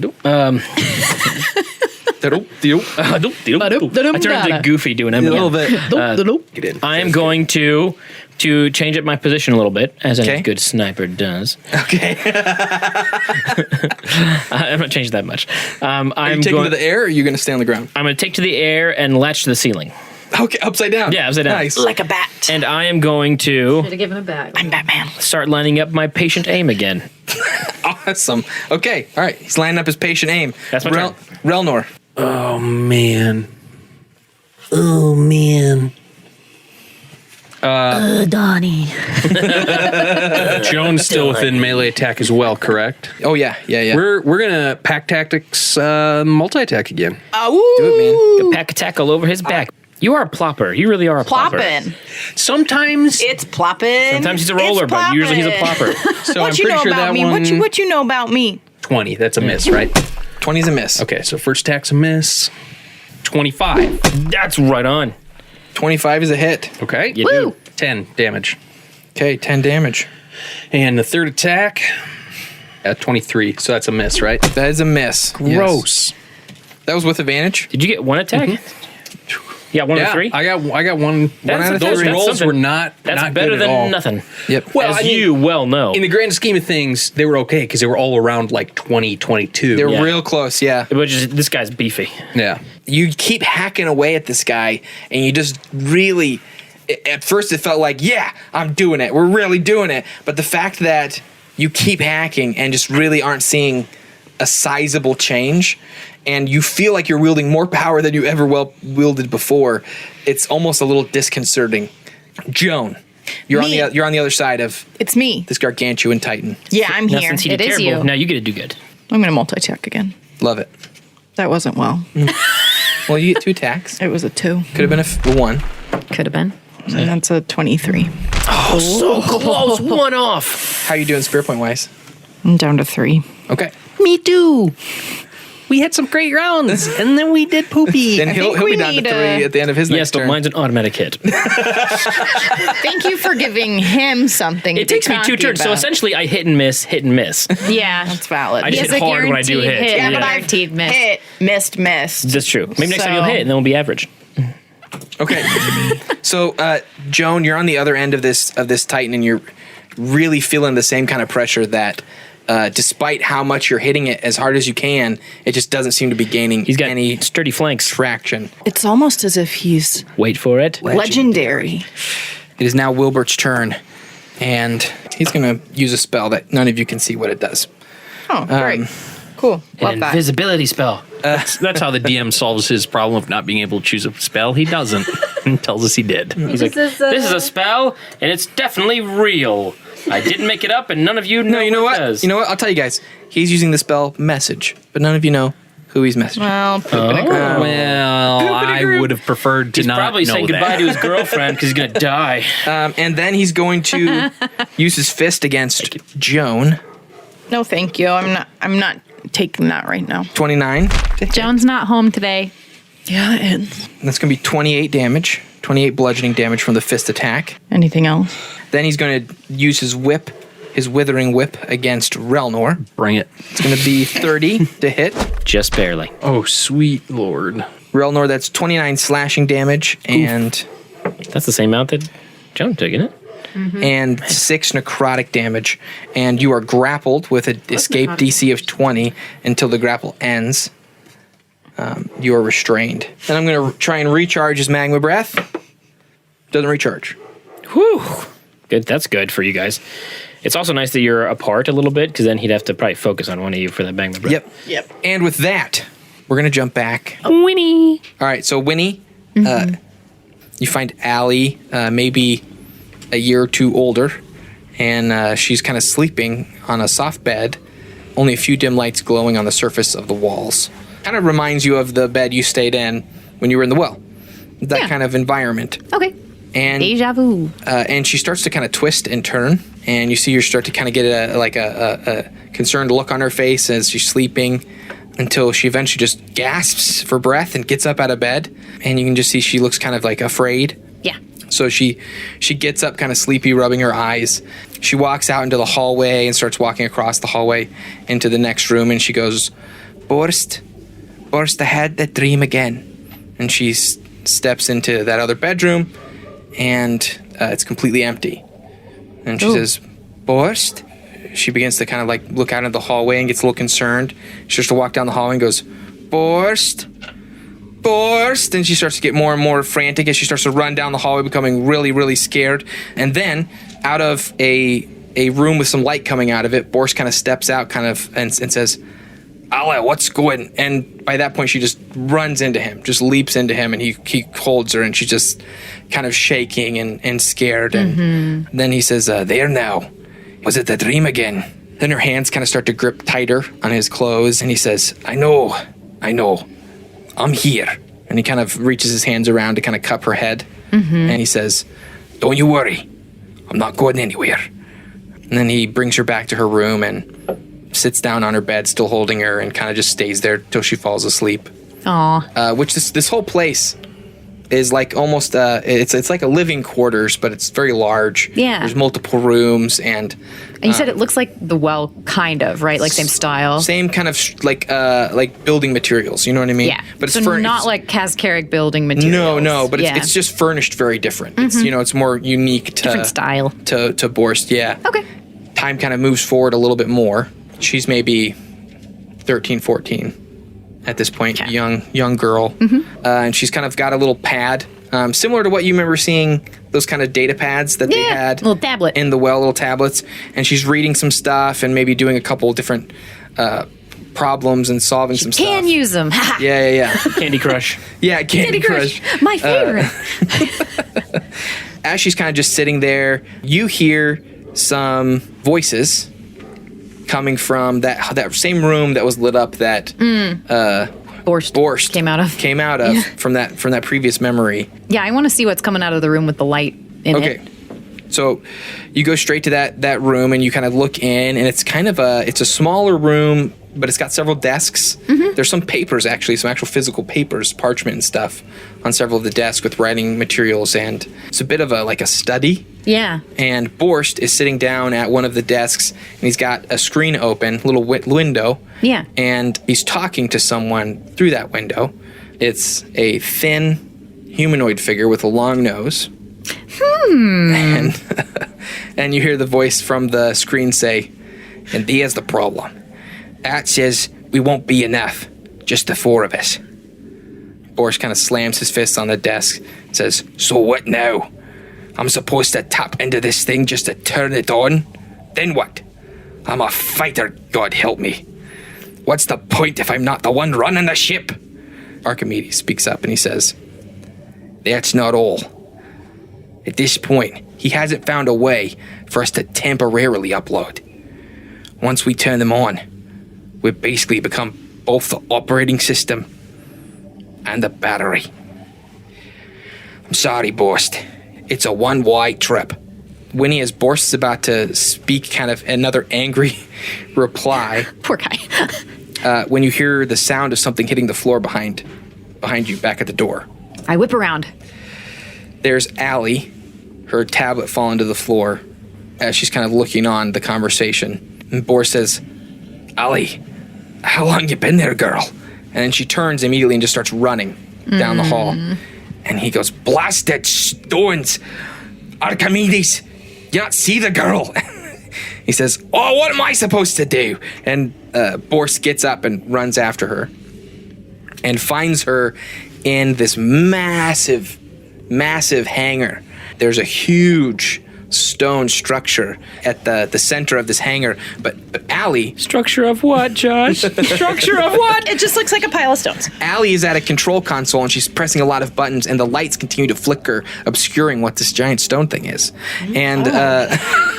turned into Goofy doing A little Eminem. bit. I am going to change up my position a little bit, as Okay. any good sniper does. Okay. I'm not changing that much. Are I'm you taking going to the air, or are you going to stay on the ground? I'm going to take to the air and latch to the ceiling. Okay, upside down. Yeah, upside down. Nice. like a bat. And I am going to Should have given it back. I'm Batman. start lining up my patient aim again. Awesome. Okay, all right. He's lining up his patient aim. That's my turn. Relnor. Oh, man. Oh, man. Donnie. Joan's still within melee attack as well, correct? Oh, yeah. We're gonna pack tactics multi-attack again. Do it, man. A pack attack all over his back. You are a plopper. You really are a plopper. Plopping. Sometimes It's plopping. Sometimes he's a roller, but usually he's a plopper. so What I'm you pretty know sure about that me? one What you know about me? 20. That's a miss, right? 20's a miss. Okay, so first attack's a miss. 25. That's right on. 25 is a hit. Okay. You do. 10 damage. Okay, 10 damage. And the third attack at 23. So that's a miss, right? That is a miss. Yes. Gross. That was with advantage? Did you get one attack? Yeah, one of the three? I got one. That's- One of that's those rolls something. were not That's not better good than at all. nothing. Yep. Well, As I mean, you well know. in the grand scheme of things, they were okay because they were all around like 20, 22. They're Yeah. real close, yeah. Which is, this guy's beefy. Yeah. You keep hacking away at this guy, and you just really. At first, it felt like, yeah, I'm doing it. We're really doing it. But the fact that you keep hacking and just really aren't seeing a sizable change, and you feel like you're wielding more power than you ever wielded before, it's almost a little disconcerting. Joan, you're Me. on the other side of It's me. this gargantuan titan. Yeah, I'm Now, here. since he did It is terrible, you. now you get to do good. I'm going to multi-attack again. Love it. That wasn't well. Well, you get 2 attacks. It was a 2. Could have been a 1. Could have been. And that's a 23. So close, one off. How are you doing spirit point wise? I'm down to 3. Okay. Me too. We had some great rounds, and then we did poopy. Then he'll think we be down to need 3 a- at the end of his Yes, next but turn. mine's an automatic hit. Thank you for giving him something. It takes me 2 turns, so essentially I hit and miss. Yeah. that's valid. I just He has hit a hard when I do guaranteed hit. hit. but Yeah. I've Guaranteed miss. hit, missed. That's true. Maybe next time So- you'll hit, and then we'll be average. Okay. So, Joan, you're on the other end of this Titan, and you're really feeling the same kind of pressure that, despite how much you're hitting it as hard as you can, it just doesn't seem to be gaining He's got any sturdy flanks. traction. It's almost as if he's Wait for it. legendary. It is now Wilbert's turn, and he's going to use a spell that none of you can see what it does. Oh, great. Cool. Love An that. invisibility spell. That's how the DM solves his problem of not being able to choose a spell. He doesn't. And tells us he did. He's like, this is a spell, and it's definitely real. I didn't make it up, and none of you know No, you know what? it does. You know what? I'll tell you guys. He's using the spell message, but none of you know who he's messaging. Well, poop in a group. Well, I would have preferred to He's not probably know saying that. goodbye to his girlfriend because he's going to die. And then he's going to use his fist against Joan. No, thank you. I'm not taking that right now. 29. to hit. Joan's not home today. Yeah, it is. That's going to be 28 damage. 28 bludgeoning damage from the fist attack. Anything else? Then he's going to use his whip, his withering whip, against Relnor. Bring it. It's going to be 30 to hit. Just barely. Oh, sweet Lord. Relnor, that's 29 slashing damage and That's the same amount that Joan took, isn't it? and 6 necrotic damage. And you are grappled with an escape DC of 20 until the grapple ends. You are restrained. Then I'm going to try and recharge his magma breath. Doesn't recharge. Whew. Good. That's good for you guys. It's also nice that you're apart a little bit because then he'd have to probably focus on one of you for that magma breath. Yep. And with that, we're going to jump back. Winnie. All right, so Winnie, you find Allie, maybe a year or two older, and she's kind of sleeping on a soft bed, only a few dim lights glowing on the surface of the walls. Kind of reminds you of the bed you stayed in when you were in the well. That Yeah. kind of environment. Okay. And Deja vu. and she starts to kind of twist and turn, and you see her start to kind of get a concerned look on her face as she's sleeping, until she eventually just gasps for breath and gets up out of bed, and you can just see she looks kind of like afraid. Yeah. So she gets up kind of sleepy, rubbing her eyes. She walks out into the hallway and starts walking across the hallway into the next room, and she goes, Borst, I had that dream again. And she steps into that other bedroom, and it's completely empty. And she says, Borst? She begins to kind of like look out into the hallway and gets a little concerned. She starts to walk down the hallway and goes, Borst? And she starts to get more and more frantic as she starts to run down the hallway, becoming really, really scared. And then out of a room with some light coming out of it, Borst kind of steps out and says, Allah, what's going? And by that point, she just runs into him, just leaps into him, and he holds her, and she's just kind of shaking and scared. And then he says, there now. Was it the dream again? Then her hands kind of start to grip tighter on his clothes, and he says, I know. I'm here. And he kind of reaches his hands around to kind of cup her head. And he says, don't you worry. I'm not going anywhere. And then he brings her back to her room and sits down on her bed, still holding her, and kind of just stays there till she falls asleep. Aw. Which this whole place is like almost it's like a living quarters, but it's very large. Yeah. There's multiple rooms, and And you said it looks like the well, kind of, right? Like same style. same kind of like building materials. You know what I mean? Yeah. But it's so not like Cascaric building materials. no, but Yeah. it's just furnished very different. It's it's more unique to different style. to Borst. Yeah. Okay. Time kind of moves forward a little bit more. She's maybe 13, 14 at this point, young girl, and she's kind of got a little pad, similar to what you remember seeing, those kind of data pads that they had, little tablet in the well, little tablets. And she's reading some stuff and maybe doing a couple different problems and solving some stuff. Can use them. Yeah. Candy Crush. Yeah, Candy Crush. My favorite. As she's kind of just sitting there, you hear some voices coming from that same room that was lit up that Borst came out of. from that previous memory. Yeah, I want to see what's coming out of the room with the light in Okay. it. So you go straight to that room and you kind of look in, and it's kind of it's a smaller room, but it's got several desks. There's some papers, actually, some actual physical papers, parchment and stuff on several of the desks with writing materials, and it's a bit of a study. Yeah. And Borst is sitting down at one of the desks, and he's got a screen open, little window. Yeah. And he's talking to someone through that window. It's a thin humanoid figure with a long nose. And you hear the voice from the screen say, and here's the problem. That says we won't be enough, just the four of us. Borst kind of slams his fist on the desk and says, so what now? I'm supposed to tap into this thing just to turn it on? Then what? I'm a fighter, God help me. What's the point if I'm not the one running the ship? Archimedes speaks up and he says, that's not all. At this point, he hasn't found a way for us to temporarily upload. Once we turn them on, we've basically become both the operating system and the battery. I'm sorry, Borst. It's a one-way trip. Winnie, as Borst is about to speak kind of another angry reply, Poor guy. when you hear the sound of something hitting the floor behind you back at the door. I whip around. There's Allie, her tablet falling to the floor as she's kind of looking on the conversation. And Borst says, Allie, how long you been there, girl? And then she turns immediately and just starts running down the hall. And he goes, blasted stones! Archimedes, you not see the girl? He says, oh, what am I supposed to do? And Borst gets up and runs after her and finds her in this massive hangar. There's a huge stone structure at the center of this hangar, but Allie... Structure of what, Josh? Structure of what? It just looks like a pile of stones. Allie is at a control console and she's pressing a lot of buttons and the lights continue to flicker, obscuring what this giant stone thing is. And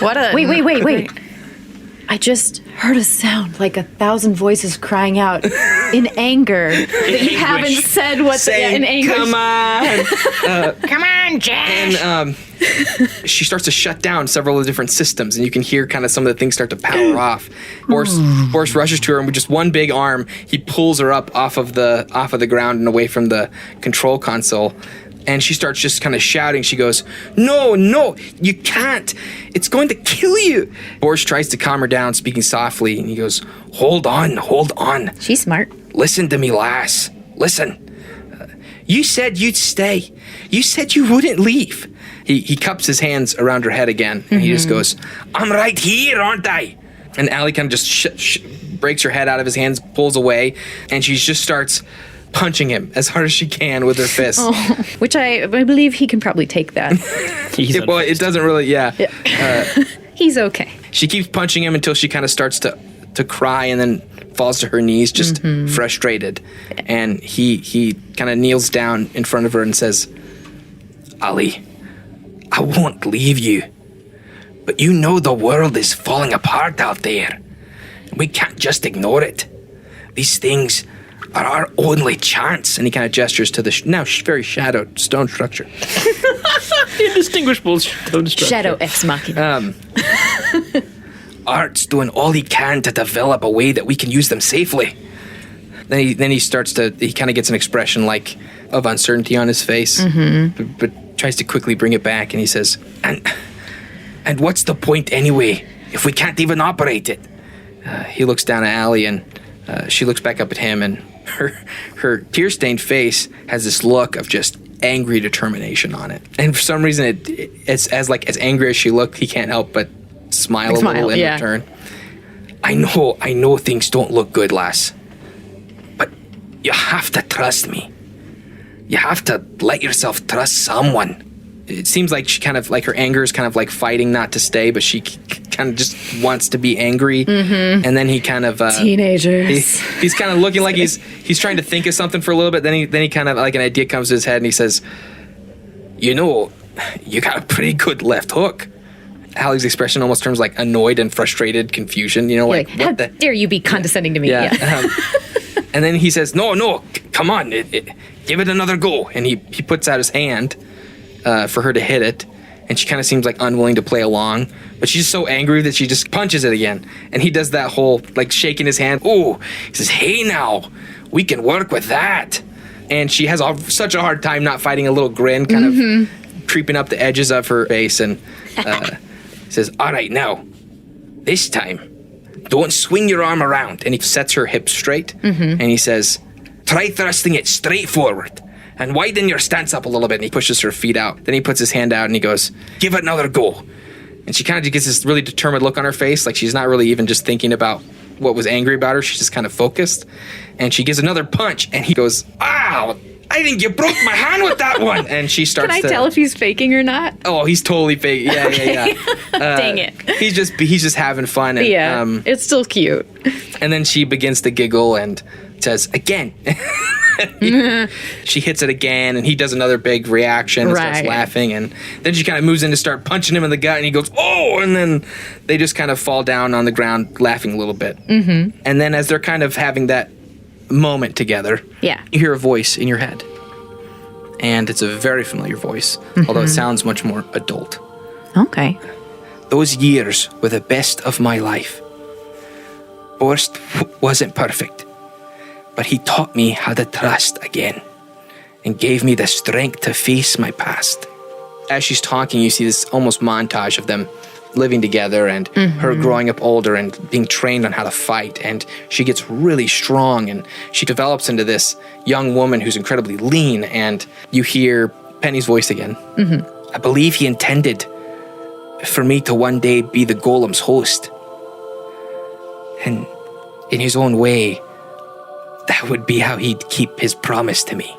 What a Wait. I just heard a sound like 1,000 voices crying out in anger that you haven't said what saying, in English. come on! Come on, Josh. And she starts to shut down several of the different systems, and you can hear kind of some of the things start to power off. Borst rushes to her, and with just one big arm, he pulls her up off of the ground and away from the control console. And she starts just kind of shouting. She goes, no, you can't. It's going to kill you. Borst tries to calm her down, speaking softly, and he goes, hold on. She's smart. Listen to me, lass. Listen. You said you'd stay. You said you wouldn't leave. He cups his hands around her head again, and he just goes, I'm right here, aren't I? And Allie kind of just breaks her head out of his hands, pulls away, and she just starts punching him as hard as she can with her fist. Which I believe he can probably take that. Well, it doesn't really, He's okay. She keeps punching him until she kind of starts to cry and then falls to her knees, just frustrated. And he kind of kneels down in front of her and says, Allie, I won't leave you. But you know the world is falling apart out there. We can't just ignore it. These things are our only chance. And he kind of gestures to the now very shadowed stone structure. Indistinguishable stone structure. Shadow ex machina. Art's doing all he can to develop a way that we can use them safely. Then he starts to, he kind of gets an expression like of uncertainty on his face, but tries to quickly bring it back, and he says, and what's the point anyway if we can't even operate it? He looks down at Allie, and she looks back up at him, and her tear-stained face has this look of just angry determination on it. And for some reason, it's as angry as she looked, he can't help but smile a little in return. I know things don't look good, lass, but you have to trust me. You have to let yourself trust someone. It seems like she kind of like her anger is kind of like fighting not to stay, but she kind of just wants to be angry. And then he kind of Teenagers. He's kind of looking like he's trying to think of something for a little bit. Then he kind of like an idea comes to his head, and he says, "You know, you got a pretty good left hook." Allie's expression almost turns like annoyed and frustrated confusion. You know, like how what the dare you be condescending to me? yeah. And then he says, "No, come on, give it another go." And he puts out his hand for her to hit it, and she kind of seems like unwilling to play along, but she's so angry that she just punches it again. And he does that whole like shaking his hand. Oh, he says, "Hey, now we can work with that." And she has such a hard time not fighting a little grin kind of creeping up the edges of her face, and says, "All right, now this time don't swing your arm around." And he sets her hips straight, and he says, "Try thrusting it straight forward and widen your stance up a little bit." And he pushes her feet out. Then he puts his hand out and he goes, "Give it another go." And she kind of gets this really determined look on her face, like she's not really even just thinking about what was angry about her. She's just kind of focused. And she gives another punch, and he goes, "Ow, I think you broke my hand with that one. And she starts Can I tell if he's faking or not? Oh, he's totally fake. Yeah. Dang it. He's just having fun. And, Yeah, it's still cute. And then she begins to giggle and says, again. She hits it again, and he does another big reaction and starts Right. laughing. And then she kind of moves in to start punching him in the gut, and he goes, oh! And then they just kind of fall down on the ground laughing a little bit. Mm-hmm. And then as they're kind of having that moment together, Yeah. you hear a voice in your head. And it's a very familiar voice, although it sounds much more adult. Okay. Those years were the best of my life. Borst wasn't perfect, but he taught me how to trust again and gave me the strength to face my past. As she's talking, you see this almost montage of them living together and her growing up older and being trained on how to fight. And she gets really strong and she develops into this young woman who's incredibly lean. And you hear Penny's voice again. I believe he intended for me to one day be the golem's host. And in his own way, that would be how he'd keep his promise to me.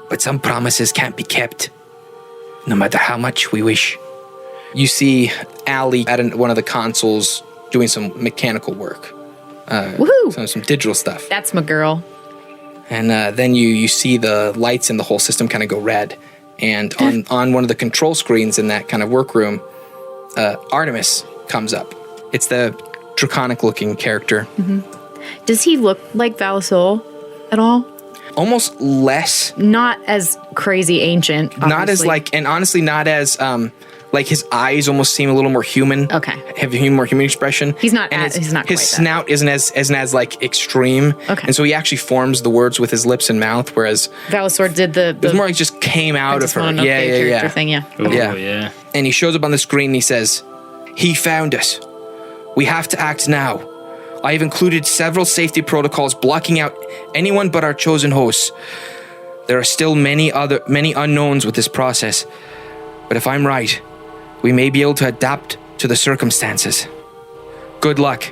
But some promises can't be kept, no matter how much we wish. You see Allie at one of the consoles doing some mechanical work. Woohoo! Some digital stuff. That's my girl. And then you see the lights in the whole system kind of go red. And on one of the control screens in that kind of workroom, Artemis comes up. It's the draconic-looking character. Does he look like Valasol at all? Almost less. Not as crazy ancient. Not as obviously. and honestly not as like his eyes almost seem a little more human. Okay. Have a more human expression. He's not. And He's not. Quite his snout isn't as like extreme. Okay. And so he actually forms the words with his lips and mouth, whereas Valasor did it was more like just came out of her. character thing. Yeah. Oh, Yeah. yeah. And he shows up on the screen and he says, "He found us. We have to act now. I have included several safety protocols blocking out anyone but our chosen hosts. There are still many unknowns with this process, but if I'm right, we may be able to adapt to the circumstances. Good luck.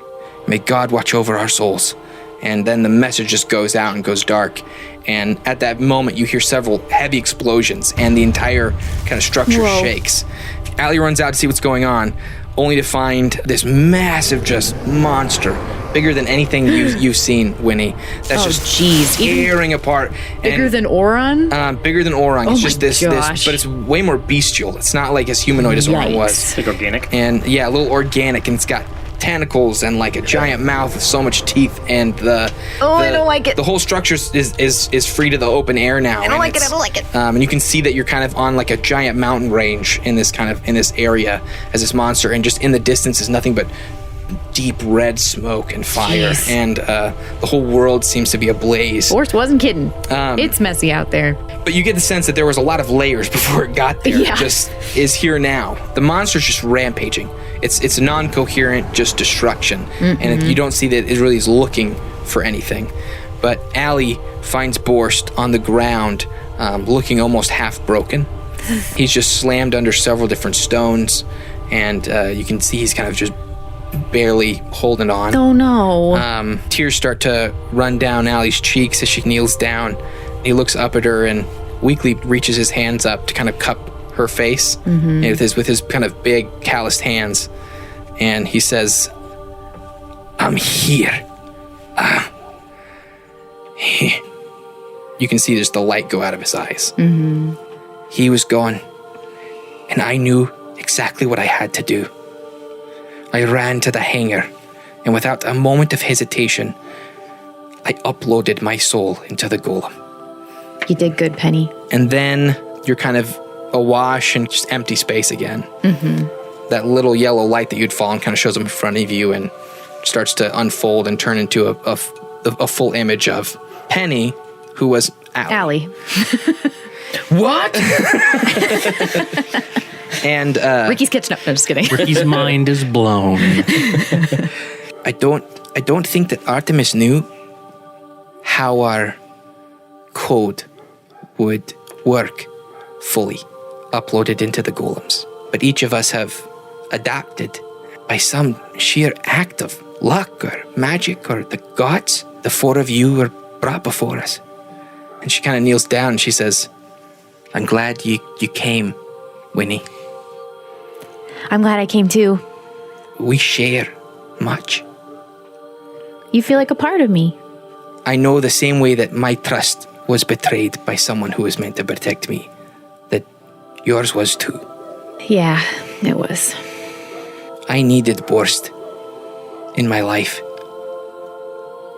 May God watch over our souls." And then the message just goes out and goes dark. And at that moment, you hear several heavy explosions, and the entire kind of structure shakes. Allie runs out to see what's going on, only to find this massive just monster, bigger than anything you've seen, Winnie. That's just tearing apart. Bigger than Oron? Bigger than Oron. It's my just this, but it's way more bestial. It's not like as humanoid as Oron was. Like organic. And yeah, a little organic, and it's got tentacles and like a giant mouth with so much teeth, and I don't like it. The whole structure is free to the open air now. I don't like it. And you can see that you're kind of on like a giant mountain range in this area as this monster, and just in the distance is nothing but deep red smoke and fire. Jeez. And the whole world seems to be ablaze. Horse wasn't kidding. It's messy out there. But you get the sense that there was a lot of layers before it got there. Yeah. It just is here now. The monster's just rampaging. It's non-coherent, just destruction. And you don't see that it really is looking for anything. But Allie finds Borst on the ground, looking almost half broken. He's just slammed under several different stones, and you can see he's kind of just barely holding on. Oh no. Tears start to run down Allie's cheeks as she kneels down. He looks up at her and weakly reaches his hands up to kind of cup her face and with his kind of big calloused hands, and he says, "I'm here." You can see just the light go out of his eyes. He was gone, and I knew exactly what I had to do. I ran to the hangar, and without a moment of hesitation, I uploaded my soul into the golem. You did good, Penny. And then you're kind of awash in just empty space again. That little yellow light that you'd fallen kind of shows up in front of you and starts to unfold and turn into a full image of Penny, who was Allie. What? And Ricky's catching up. No, just kidding. Ricky's mind is blown. I don't think that Artemis knew how our code would work fully uploaded into the golems. But each of us have adapted by some sheer act of luck or magic or the gods. The four of you were brought before us. And she kind of kneels down and she says, I'm glad you came, Winnie. I'm glad I came too. We share much. You feel like a part of me. I know the same way that my trust was betrayed by someone who was meant to protect me, that yours was too. Yeah, it was. I needed Borst in my life.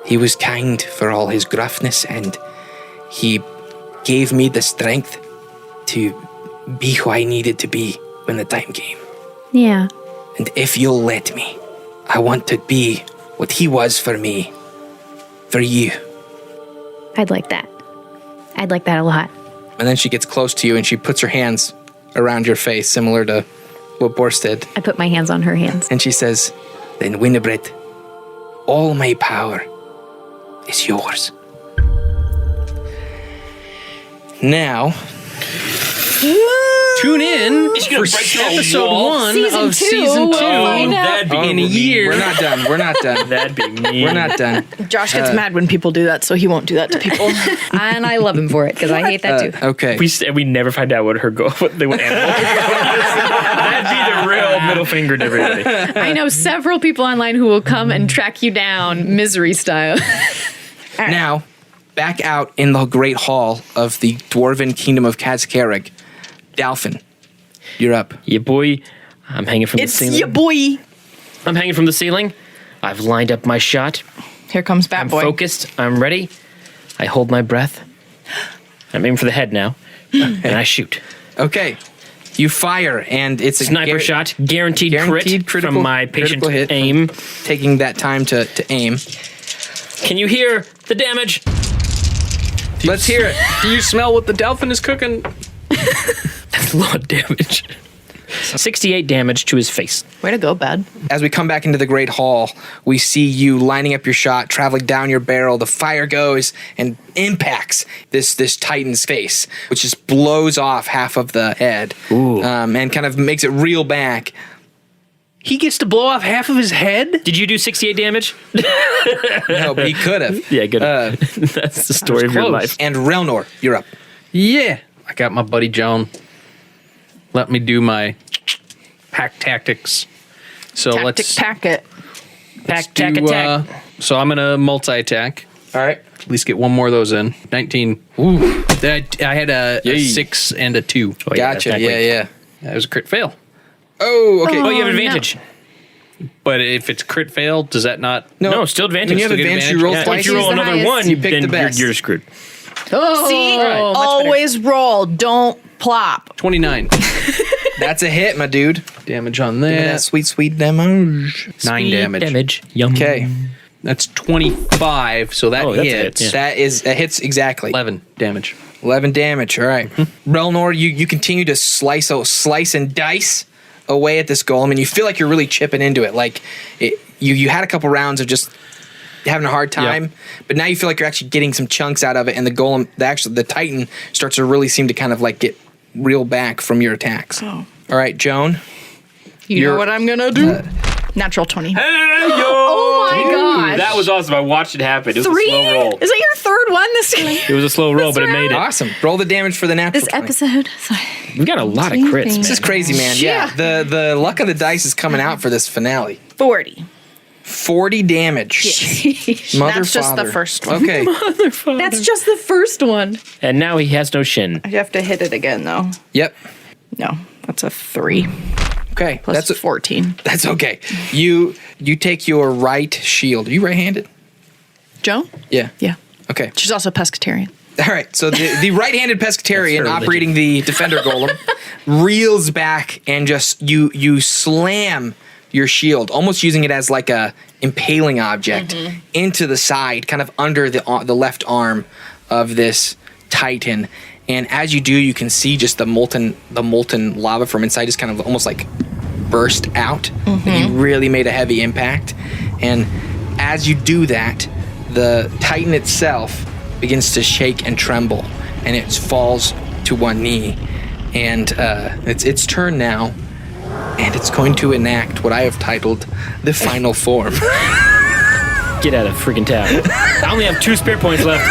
He was kind for all his gruffness, and he gave me the strength to be who I needed to be when the time came. Yeah. And if you'll let me, I want to be what he was for me, for you. I'd like that. I'd like that a lot. And then she gets close to you and she puts her hands around your face, similar to what Borst did. I put my hands on her hands. And she says, then Winifred, all my power is yours. Now, Tune in for episode 1 of season 2 in a year. We're not done. We're not done. That'd be mean. We're not done. Josh gets mad when people do that, so he won't do that to people. And I love him for it because I hate that too. Okay. We never find out what her goal. What animal. That'd be the real middle finger to everybody. I know several people online who will come and track you down misery style. Now, back out in the great hall of the Dwarven kingdom of Kazkarig, Dalfin, you're up. Yeah, boy. I'm hanging from the It's ceiling. ya boy. I'm hanging from the ceiling. I've lined up my shot. Here comes Bat I'm Boy. focused. I'm ready. I hold my breath. I'm aiming for the head now. And I shoot. Okay. You fire, and it's a Sniper shot. Guaranteed crit critical, from my patient critical hit. aim. Taking that time to aim. Can you hear the damage? Let's hear it. Do you smell what the dolphin is cooking? That's a lot of damage. 68 damage to his face. Way to go, Bad. As we come back into the great hall, we see you lining up your shot, traveling down your barrel. The fire goes and impacts this Titan's face, which just blows off half of the head, and kind of makes it reel back. He gets to blow off half of his head? Did you do 68 damage? No, but he could have. Yeah, good. That's the story of your close. life. And Relnor, you're up. Yeah. I got my buddy Joan. Let me do my pack tactics. So let's Packet. Tack, attack. so I'm gonna multi-attack. All right. At least get one more of those in. 19. Ooh. I had a 6 and a 2. Oh, Gotcha. attack Yeah, weight. yeah. That was a crit fail. Oh, okay. Oh, you have Oh, advantage. But if it's crit fail, does that not? No, still advantage. When you have Still get advantage, you roll Yeah, twice. If you roll Choose the another highest. one, You pick then the best. You're screwed. Oh, See, much better. always roll. Don't plop. 29 That's a hit, my dude. damage on Give me that that. sweet, sweet damage. 9 damage. Damage. Yum. Okay. That's 25, so that Oh, that's a hit, hits. yeah. That hits exactly. 11 damage. 11 damage. All right. Relnor, you continue to slice and dice away at this golem, and you feel like you're really chipping into it. Like you had a couple rounds of just having a hard time, but now you feel like you're actually getting some chunks out of it, and the golem, the Titan, starts to really seem to kind of like get reeled back from your attacks. Oh. All right, Joan. You know what I'm gonna do? Natural 20. Oh my gosh. That was awesome. I watched it happen. It was 3? a slow roll. Is that your third one this week? It was a slow roll, but it made it. Awesome. Roll the damage for the natural This 20. episode. Sorry. We got a lot of crits, man. This is crazy, man. Yeah. The luck of the dice is coming out for this finale. 40. 40 damage. Mother, That's just the father. first one. Okay. That's just the first one. And now he has no shin. I have to hit it again, though. Yep. No, that's a 3. Okay. Plus That's 14. That's okay. You take your right shield. Are you right-handed? Joan? Yeah. Yeah. Okay. She's also pescatarian. All right. So the right-handed pescatarian That's her operating the defender golem reels back and just you slam your shield, almost using it as like a impaling object into the side, kind of under the left arm of this Titan. And as you do, you can see just the molten lava from inside just kind of almost like burst out. Like you really made a heavy impact. And as you do that, the Titan itself begins to shake and tremble, and it falls to one knee. And it's its turn now, and it's going to enact what I have titled the final form. Get out of freaking town. I only have 2 spare points left.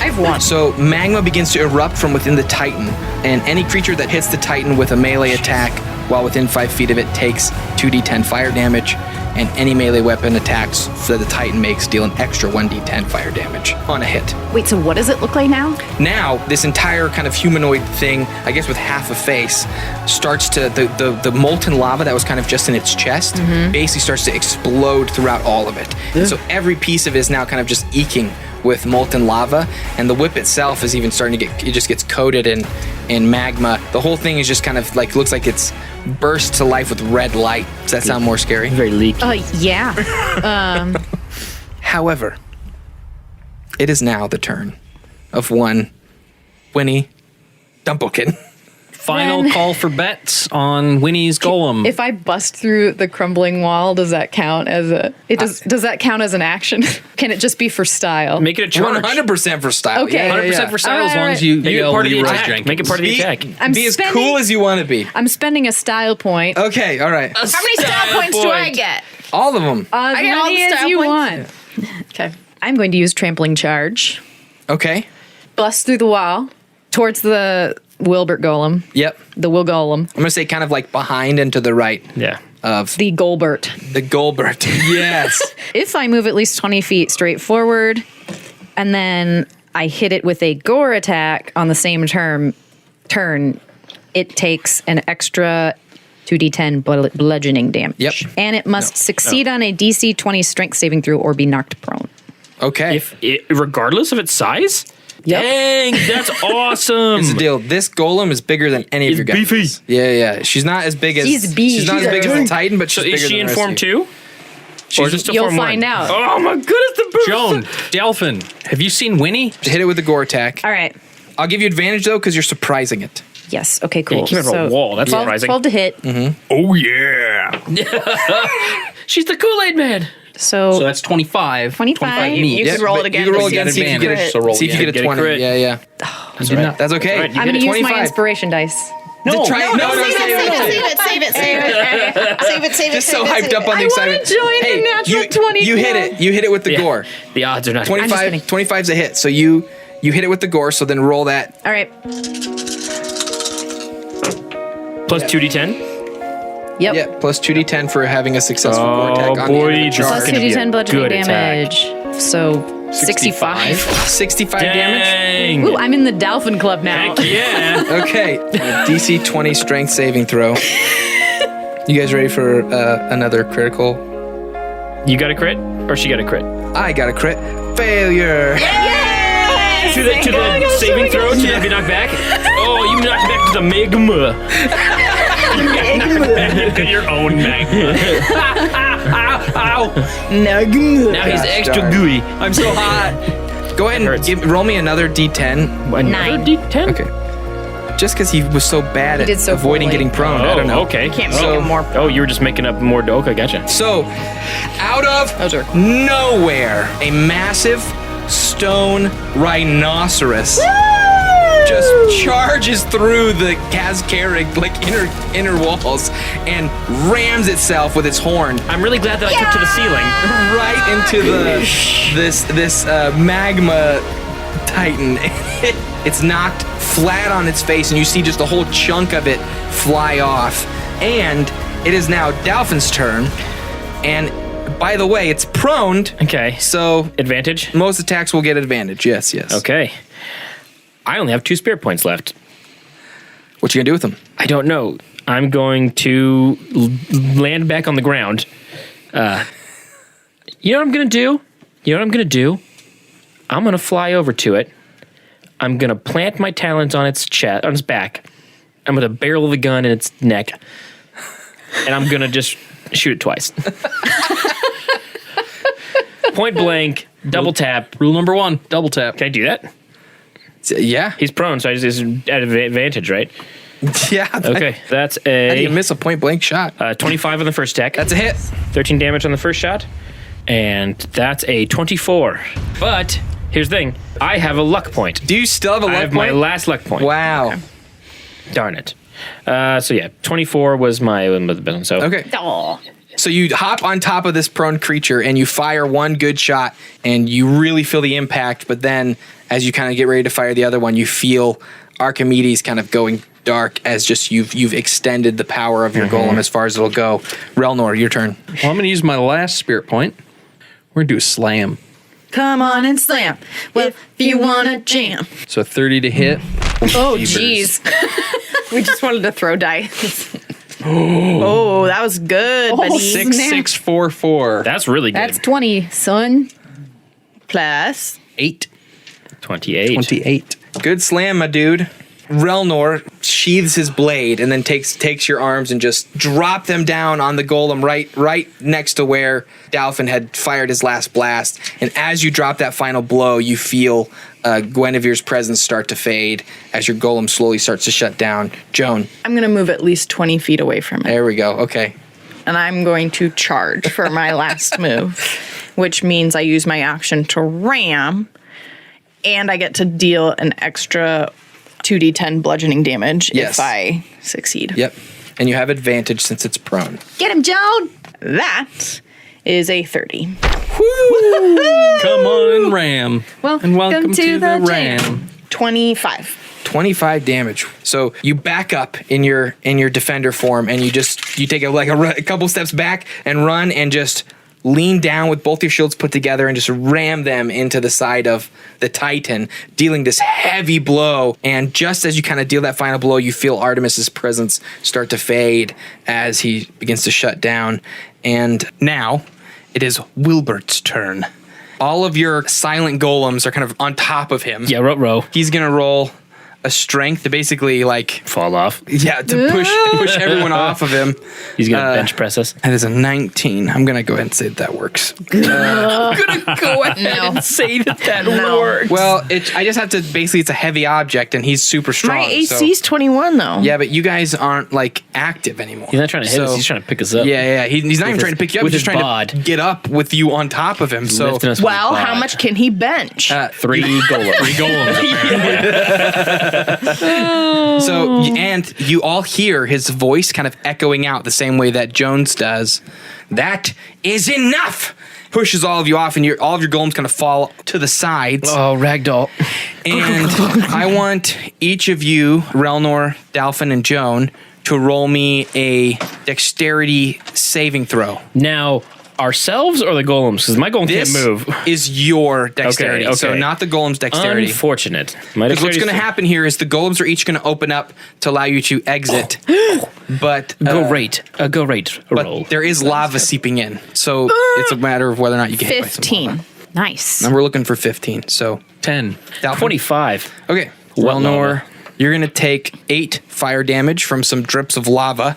I I've won. So magma begins to erupt from within the Titan, and any creature that hits the Titan with a melee attack while within 5 feet of it takes 2d10 fire damage, and any melee weapon attacks that the Titan makes deal an extra 1d10 fire damage on a hit. Wait, so what does it look like now? Now, this entire kind of humanoid thing, I guess with half a face, starts to, the molten lava that was kind of just in its chest, basically starts to explode throughout all of it. And so every piece of it is now kind of just eking with molten lava, and the whip itself is even starting to it just gets coated in magma. The whole thing is just kind of like, looks like it's burst to life with red light. Does that sound more scary? Very leaky. Yeah. However, it is now the turn of one Winnie Dumplekin. Final call for bets on Winnie's golem. If I bust through the crumbling wall, does that count as does that count as an action? Can it just be for style? Make it a charge. 100% for style. Okay. Yeah, 100% for style All as right, long all as you Make it yell part of the Leroy attack. Jenkins. Make it part of the attack. Be as cool as you want to be. I'm spending a style point. Okay, all right. How many style points do I get? All of them. As I get all many the as style you points? want. Okay. I'm going to use trampling charge. Okay. Bust through the wall towards the Wilbert golem. Yep. The Will golem. I'm going to say kind of like behind and to the right Yeah. of The Golbert. the Goldberg. Yes. If I move at least 20 feet straight forward, and then I hit it with a gore attack on the same turn, it takes an extra 2d10 bludgeoning damage. Yep. And it must succeed on a DC 20 strength saving throw or be knocked prone. Okay. Regardless of its size? Yep. Dang, that's awesome. Here's the deal. This golem is bigger than any of It's your guys. beefy. Yeah. She's not as big as She's beefy. She's not as big as the Titan, but she's So bigger is she than in the form rest of you. 2? Or just a You'll form find 1? out. Oh my goodness, the boost. Joan, Delphin, have you seen Winnie? Hit it with the gore attack. All right. I'll give you advantage though because you're surprising it. Yes. Okay, Yeah, cool. you keep it on a wall. That's 12, surprising. 12 to hit. Oh yeah. She's the Kool-Aid man. So, So that's 25. 25. You Yeah, could roll but it again. You can roll to see again, if see if you you get crit. a, roll see if you again. get a Get a 20. crit. Yeah. That's right. That's okay. All right, you I'm hit going to it. use my 25. inspiration dice. No, Save it. Just so hyped up on the excitement. join the natural 20 You hit club. it. You hit it with the Yeah. gore. The odds are not 25. 25's a hit. So you hit it with the gore. So then roll that. All right. Plus 2d10. Yep. Yeah, plus 2d10 for having a successful Oh, gore attack on boy, the end of this the is Plus charge. gonna be a 2d10 bludgeoning good attack. damage. So 65. 65 damage. Dang. Ooh, I'm in the Dolphin Club now. Heck yeah. Okay, DC 20 strength saving throw. You guys ready for another critical? You got a crit? Or she got a crit? I got a crit. Failure. To the saving throw to be knocked back? Oh, you knocked back to the magma. You got knocked back into your own magma. Ow. Now he's extra darn. gooey. I'm so hot. Go ahead and Hurts. roll me another D10. Another 9. D10? Okay. Just because he was so bad at did so avoiding poorly. getting prone. I don't know. Okay. Can't So- make it more. Oh, you were just making up more. Okay, gotcha. So, out of Those are- nowhere, a massive stone rhinoceros just charges through the Kazkarig inner walls and rams itself with its horn I'm really glad that I took to the ceiling. right into this magma titan. It's knocked flat on its face, and you see just a whole chunk of it fly off. And it is now Dalphin's turn. And by the way, it's proned. Okay. So Advantage? most attacks will get advantage. Yes. Okay. I only have 2 spirit points left. What you gonna do with them? I don't know. I'm going to land back on the ground. You know what I'm going to do? I'm going to fly over to it. I'm going to plant my talons on its chest, on its back. I'm going to barrel the gun in its neck. And I'm going to just shoot it twice. Point blank, double tap. Rule number 1, double tap. Can I do that? Yeah. He's prone, so I just at advantage, right? Yeah. Okay, that's How do you a miss a point blank shot? 25 on the first attack. That's a hit. 13 damage on the first shot. And that's a 24. But here's the thing. I have a luck point. Do you still have a luck I have point? my last luck point. Wow. Darn it. So yeah, 24 was my best one. So Okay. Oh. So you hop on top of this prone creature and you fire one good shot and you really feel the impact. But then as you kind of get ready to fire the other one, you feel Archimedes kind of going dark as just you've extended the power of your golem as far as it'll go. Relnor, your turn. Well, I'm going to use my last spirit point. We're going to do a slam. Come on and slam. Well, if you want to jam. So 30 to hit. Oh, jeez. We just wanted to throw dice. Oh, that was good, buddy. 6644. That's really good. That's 20, son. Plus 8. 28. 28. Good slam, my dude. Relnor sheathes his blade and then takes your arms and just drop them down on the golem right next to where Dalphin had fired his last blast. And as you drop that final blow, you feel Guinevere's presence start to fade as your golem slowly starts to shut down. Joan. I'm going to move at least 20 feet away from it. There we go. Okay. And I'm going to charge for my last move, which means I use my action to ram, and I get to deal an extra 2d10 bludgeoning damage Yes. if I succeed. Yep. And you have advantage since it's prone. Get him, Joan. That is a 30. Come on, Ram. Welcome and welcome to to the the jam. Ram. 25. 25 damage. So you back up in your defender form and you take a couple steps back and run and just lean down with both your shields put together and just ram them into the side of the Titan, dealing this heavy blow. And just as you kind of deal that final blow, you feel Artemis's presence start to fade as he begins to shut down. And now it is Wilbert's turn. All of your silent golems are kind of on top of him. Yeah, row. He's going to roll a strength to basically Fall off. to push everyone off of him. He's going to bench press us. That is a 19. I'm going to go ahead and say that works. I'm going to go ahead and say that works. Well, I just have to, basically it's a heavy object and he's super strong. My AC's 21, though. Yeah, but you guys aren't like active anymore. He's not trying to hit us. He's trying to pick us up. Yeah. He's not even trying to pick you up. with He's just his trying to bod. get up with you on top of him. So, Lifting us with Well, his how bod. much can he bench? 3 golems. 3 golems, apparently. and you all hear his voice kind of echoing out the same way that Jones does. That is enough. Pushes all of you off, and all of your golems kind of fall to the sides. Oh, ragdoll. And I want each of you, Relnor, Dalphin, and Joan, to roll me a dexterity saving throw. Now, ourselves or the golems? Because my golem This can't move. is your dexterity, Okay. so not the golem's dexterity. Unfortunate. My Because what's dexterity's going to happen here is the golems are each going to open up to allow you to exit, but Go rate. Roll. but there is lava seeping in, so it's a matter of whether or not you get hit by some 15. lava. Nice. And we're looking for 15. So 10. Dalphin? 25. Okay, What Relnor, lava? you're going to take 8 fire damage from some drips of lava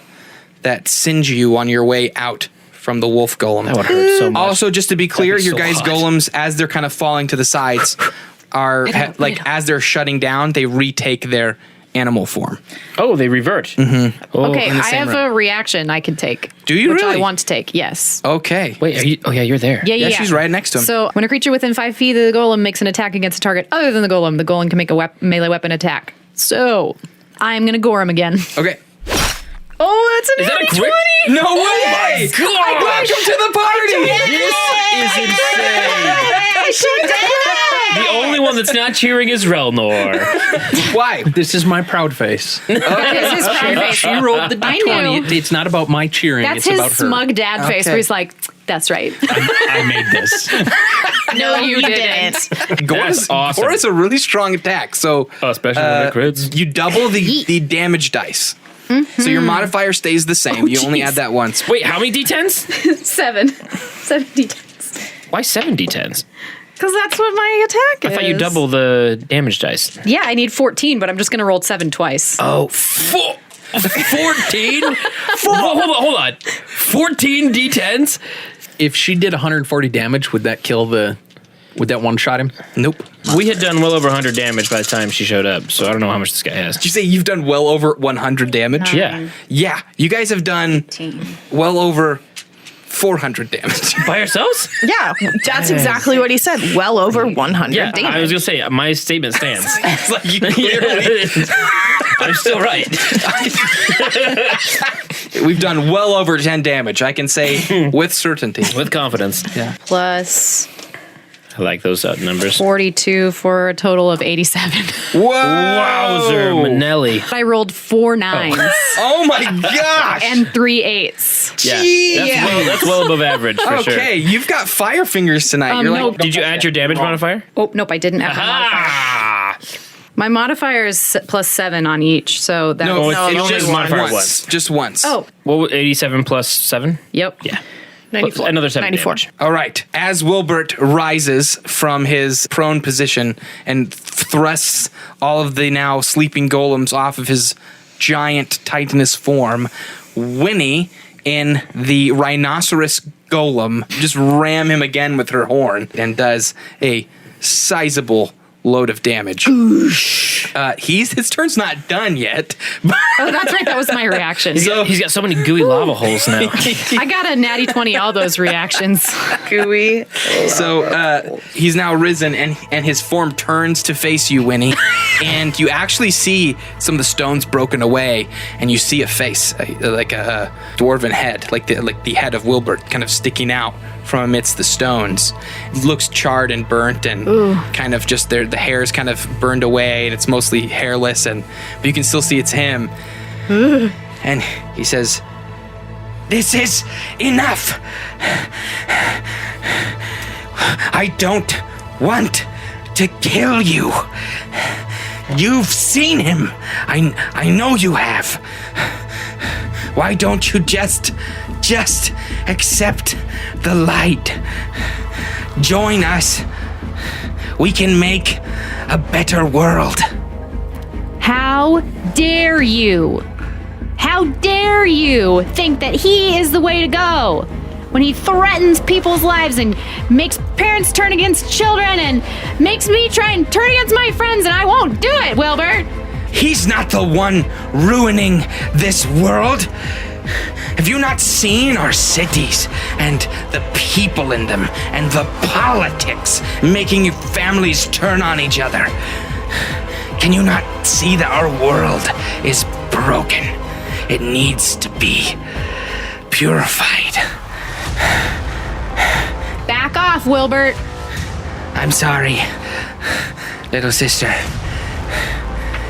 that singe you on your way out from the wolf golem. That would hurt so much. Also, just to be clear, That'd be your so guys' hot. golems, as they're kind of falling to the sides, are as they're shutting down, they retake their animal form. Oh, they revert. Mm-hmm. Oh. Okay, in the I same have a reaction I can take. Do you which really? I want to take, yes. Okay. Wait, are you? Oh, yeah, you're there. Yeah. she's right next to him. So when a creature within 5 feet of the golem makes an attack against a target other than the golem can make a melee weapon attack. So I'm going to gore him again. Okay. Oh, that's an Is that a 20. crit? No way! Welcome to the party! This is insane. She did it! The only one that's not cheering is Relnor. Why? This is my proud face. This is proud face. She rolled the I d20. knew. It's not about my cheering. That's it's his about her. smug dad face Okay. where he's like, that's right. I made this. No, you didn't. That's awesome. Gore is a really strong attack, so Especially when it crits. you double the damage dice. So your modifier stays the same. You only add that once. Wait, how many d10s? 7 d10s. Why 7 d10s? Because that's what my attack is. I thought you double the damage dice. Yeah, I need 14, but I'm just going to roll 7 twice. Oh, 14? Hold on. 14 d10s? If she did 140 damage, would that kill would that one shot him? Nope. We had done well over 100 damage by the time she showed up, so I don't know how much this guy has. Did you say you've done well over 100 damage? Yeah. Yeah, you guys have done well over 400 damage. By ourselves? Yeah, that's exactly what he said. Well over 100 Yeah, damage. I was going to say, my statement stands. It's like you clearly. I'm still right. We've done well over 10 damage, I can say with certainty. With confidence. Yeah. Plus I like those numbers. 42 for a total of 87. Whoa! Wowzer, Manelli. I rolled 4 9s Oh my gosh! and 3 8s. Yeah, that's well above average for sure. Okay, you've got fire fingers tonight. You're no. like, Did you add your damage modifier? Oh, nope, I didn't add my modifier. Ah! My modifier is plus 7 on each, so that no, was... it's it's just only modifier once. Just once. Oh, What was 87 plus 7? yep. Yeah. 94. Another 7 94. damage. All right. As Wilbert rises from his prone position and thrusts all of the now sleeping golems off of his giant titanous form, Winnie, in the rhinoceros golem, just ram him again with her horn and does a sizable load of damage. His turn's not done yet. Oh, that's right. That was my reaction. He's got so many gooey lava holes now. I got a natty 20, all those reactions. Gooey. So he's now risen, and his form turns to face you, Winnie. And you actually see some of the stones broken away, and you see a face, like a dwarven head, like the head of Wilbert, kind of sticking out from amidst the stones. It looks charred and burnt, and kind of just the hair is kind of burned away, and it's mostly hairless, but you can still see it's him. And he says, "This is enough. I don't want to kill you. You've seen him. I know you have. Why don't you just accept the light? Join us. We can make a better world." How dare you? How dare you think that he is the way to go? When he threatens people's lives and makes parents turn against children and makes me try and turn against my friends, and I won't do it, Wilbert. He's not the one ruining this world. Have you not seen our cities and the people in them and the politics making families turn on each other? Can you not see that our world is broken? It needs to be purified. Back off, Wilbert. I'm sorry, little sister.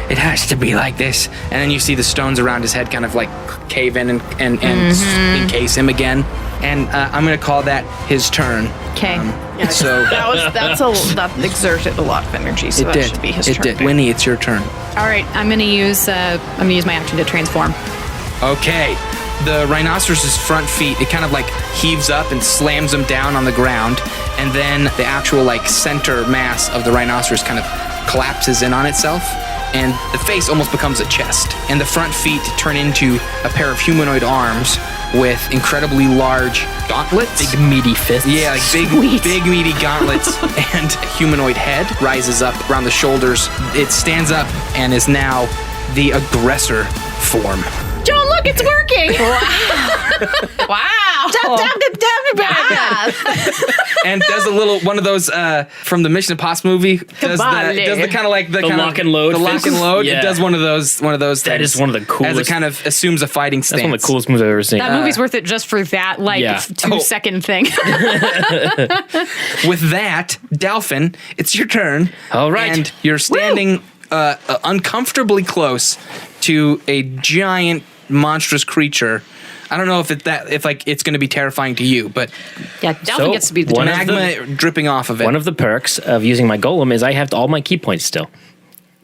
It has to be like this. And then you see the stones around his head kind of like cave in and encase him again. And I'm going to call that his turn. Okay. So That exerted a lot of energy, so that should be his turn. It did. Winnie, it's your turn. All right, I'm gonna use my action to transform. Okay. The rhinoceros's front feet, it kind of like heaves up and slams him down on the ground. And then the actual like center mass of the rhinoceros kind of collapses in on itself. And the face almost becomes a chest. And the front feet turn into a pair of humanoid arms with incredibly large gauntlets. Big meaty fists. Yeah, like big meaty gauntlets. And a humanoid head rises up around the shoulders. It stands up and is now the aggressor form. John, look, it's working. Wow. And does a little one of those from the Mission Impossible movie. Does the kind of like the kind lock of, and load. The lock and load. Yeah. It does one of those. That things is one of the coolest. As it kind of assumes a fighting stance. That's one of the coolest moves I've ever seen. That movie's worth it just for that, like, Yeah. 2-second thing. With that, Delphin, it's your turn. All right. And you're standing uncomfortably close to a giant, monstrous creature. I don't know if it's going to be terrifying to you, but Yeah, Delphin gets to be the one judge. of magma dripping off of it. One of the perks of using my golem is I have all my key points still.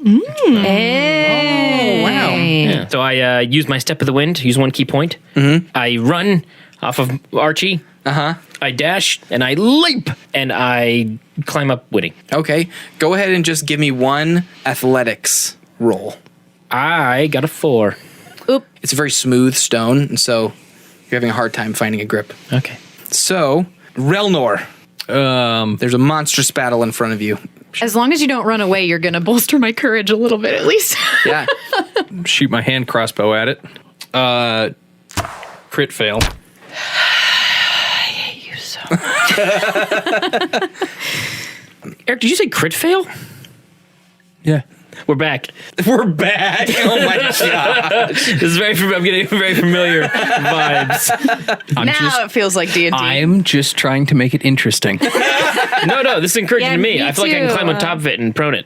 Hey. wow. Yeah. So I use my Step of the Wind, use one key point. Mm-hmm. I run off of Archie. I dash, and I leap, and I climb up Winnie. Okay, go ahead and just give me one athletics roll. I got a 4. Oop. It's a very smooth stone, and so you're having a hard time finding a grip. Okay. So, Relnor, there's a monstrous battle in front of you. As long as you don't run away, you're going to bolster my courage a little bit at least. Yeah. Shoot my hand crossbow at it. Crit fail. Eric, did you say crit fail? Yeah. We're back. We're back. Oh my god. This is I'm getting very familiar vibes. Now it feels like D&D. I'm just trying to make it interesting. No, this is encouraging Yeah, to me. me I feel like I can too. climb on top of it and prone it.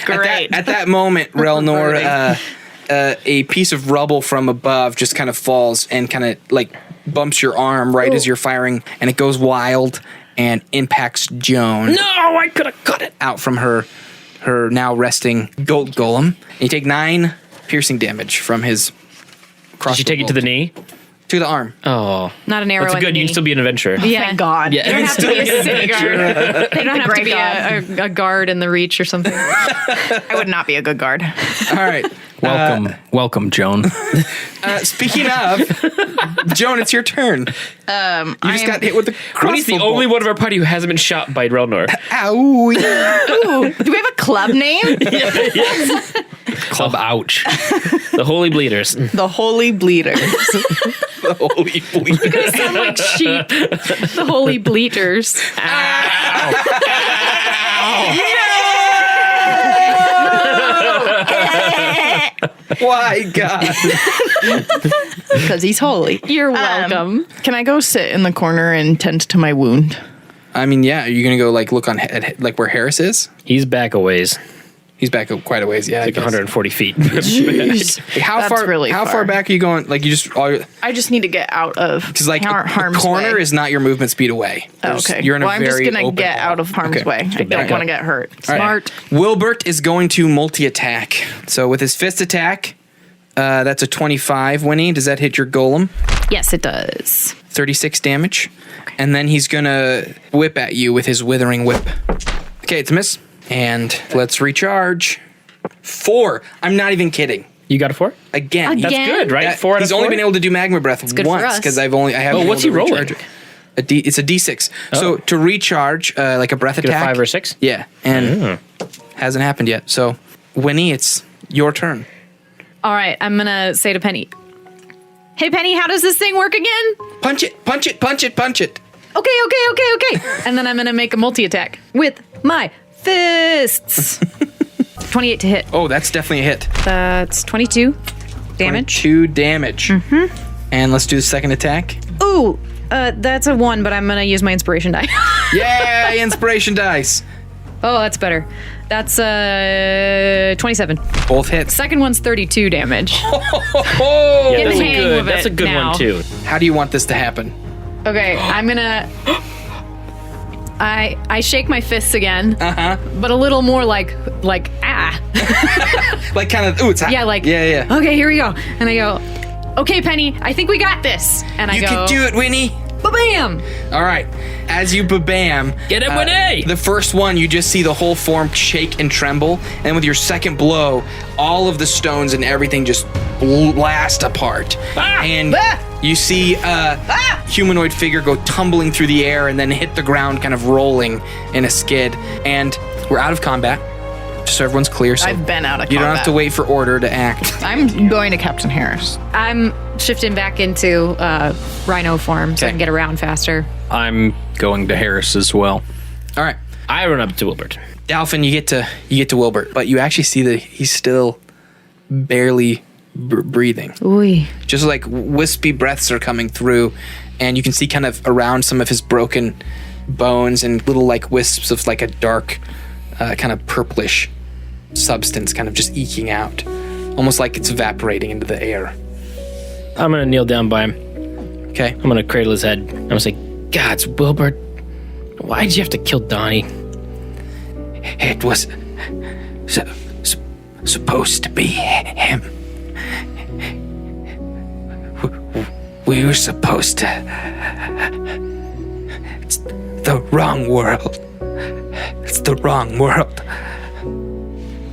Great. At that moment, Relnor, a piece of rubble from above just kind of falls and kind of like bumps your arm right as you're firing, and it goes wild and impacts Joan No, I could have cut it. out from her now resting gold golem. And you take 9 piercing damage from his crossbow Did you take it to the bolt. knee? To the arm. Oh, Not an arrow. that's in the good. You knee. can still be an adventurer. Yeah. Thank God. Yeah, You don't have to be a city guard. You don't have to be a guard in the reach or something. I would not be a good guard. All right. Welcome, Joan. Speaking of, Joan, it's your turn. You just got hit with the crossbow Winnie's the only bolt. one of our party who hasn't been shot by Relnor. Ow. Ooh, do we have a club name? Club ouch. The Holy Bleeders. The Holy Bleeders. Holy bleed. Sound like sheep. The holy bleaters. Why, God? Because he's holy. You're welcome. Can I go sit in the corner and tend to my wound? I mean, yeah. Are you gonna go like look on like where Harris is? He's back a ways, He's back up quite a ways. Yeah, like 140 feet. Jeez. How That's far? really how far back are you going? Like you just I just need to get out of because like a harm's corner way. is not your movement speed away. Oh, There's- okay. You're in a well, I'm very just gonna open get hall. out of harm's Okay. way. I back don't want to up. get hurt. All right. Smart. Wilbert is going to multi-attack. So with his fist attack, that's a 25. Winnie, does that hit your golem? Yes, it does. 36 damage. And then he's gonna whip at you with his withering whip. Okay, it's a miss. And let's recharge. 4. I'm not even kidding. You got a 4? Again. Again? That's good, right? That- 4 out of he's 4? only been able to do magma breath good for once us. because I haven't. Oh, been what's able he to rolling? recharge it. It's a D6. So to recharge, like a breath Get a attack. 5 or 6? Yeah, and hasn't happened yet. So Winnie, it's your turn. All right, I'm gonna say to Penny, "Hey, Penny, how does this thing work again?" Punch it! Punch it! Punch it! Punch it! Okay. And then I'm gonna make a multi-attack with my fists. 28 to hit. Oh, that's definitely a hit. That's 22 damage. 2 damage. Mm-hmm. And let's do the second attack. Ooh, that's a 1, but I'm gonna use my inspiration die. Yay! Inspiration dice. Oh, that's better. That's 27. Both hits. Second one's 32 damage. Oh! Get That's the a hang good. of That's a it good now. one too. How do you want this to happen? Okay, I'm gonna. I shake my fists again, but a little more like ah. Like kind of. Ooh, it's hot. Yeah, like Yeah. Okay, here we go. And I go, okay, Penny, I think we got this. And I You go, can do it, Winnie. Ba-bam! All right. As you bam, Get him, Winnie! The first one, you just see the whole form shake and tremble, and with your second blow, all of the stones and everything just blast apart. And you see a humanoid figure go tumbling through the air and then hit the ground, kind of rolling in a skid. And we're out of combat, just so everyone's clear. So I've been out of you don't combat. have to wait for order to act. I'm going to Captain Harris. I'm shifting back into rhino form so I Okay. can get around faster. I'm going to Harris as well. All right. I run up to Wilbert. Dalphin, you get to Wilbert, but you actually see that he's still barely breathing. Ooh. Just like wispy breaths are coming through, and you can see kind of around some of his broken bones and little like wisps of like a dark, kind of purplish substance kind of just eking out, almost like it's evaporating into the air. I'm gonna kneel down by him. Okay. I'm gonna cradle his head. I'm gonna say, "Gods, Wilbert, why'd you have to kill Donnie?" It was supposed to be him. We were supposed to. It's the wrong world. It's the wrong world.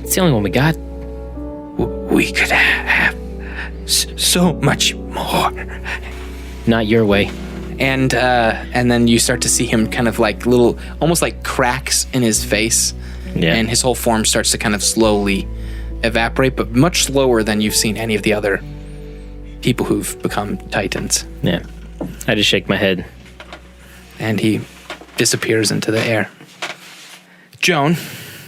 It's the only one we got. We could have so much more. Not your way. And then you start to see him kind of like little, almost like cracks in his face. Yeah. And his whole form starts to kind of slowly evaporate, but much slower than you've seen any of the other people who've become Titans. Yeah. I just shake my head. And he disappears into the air. Joan,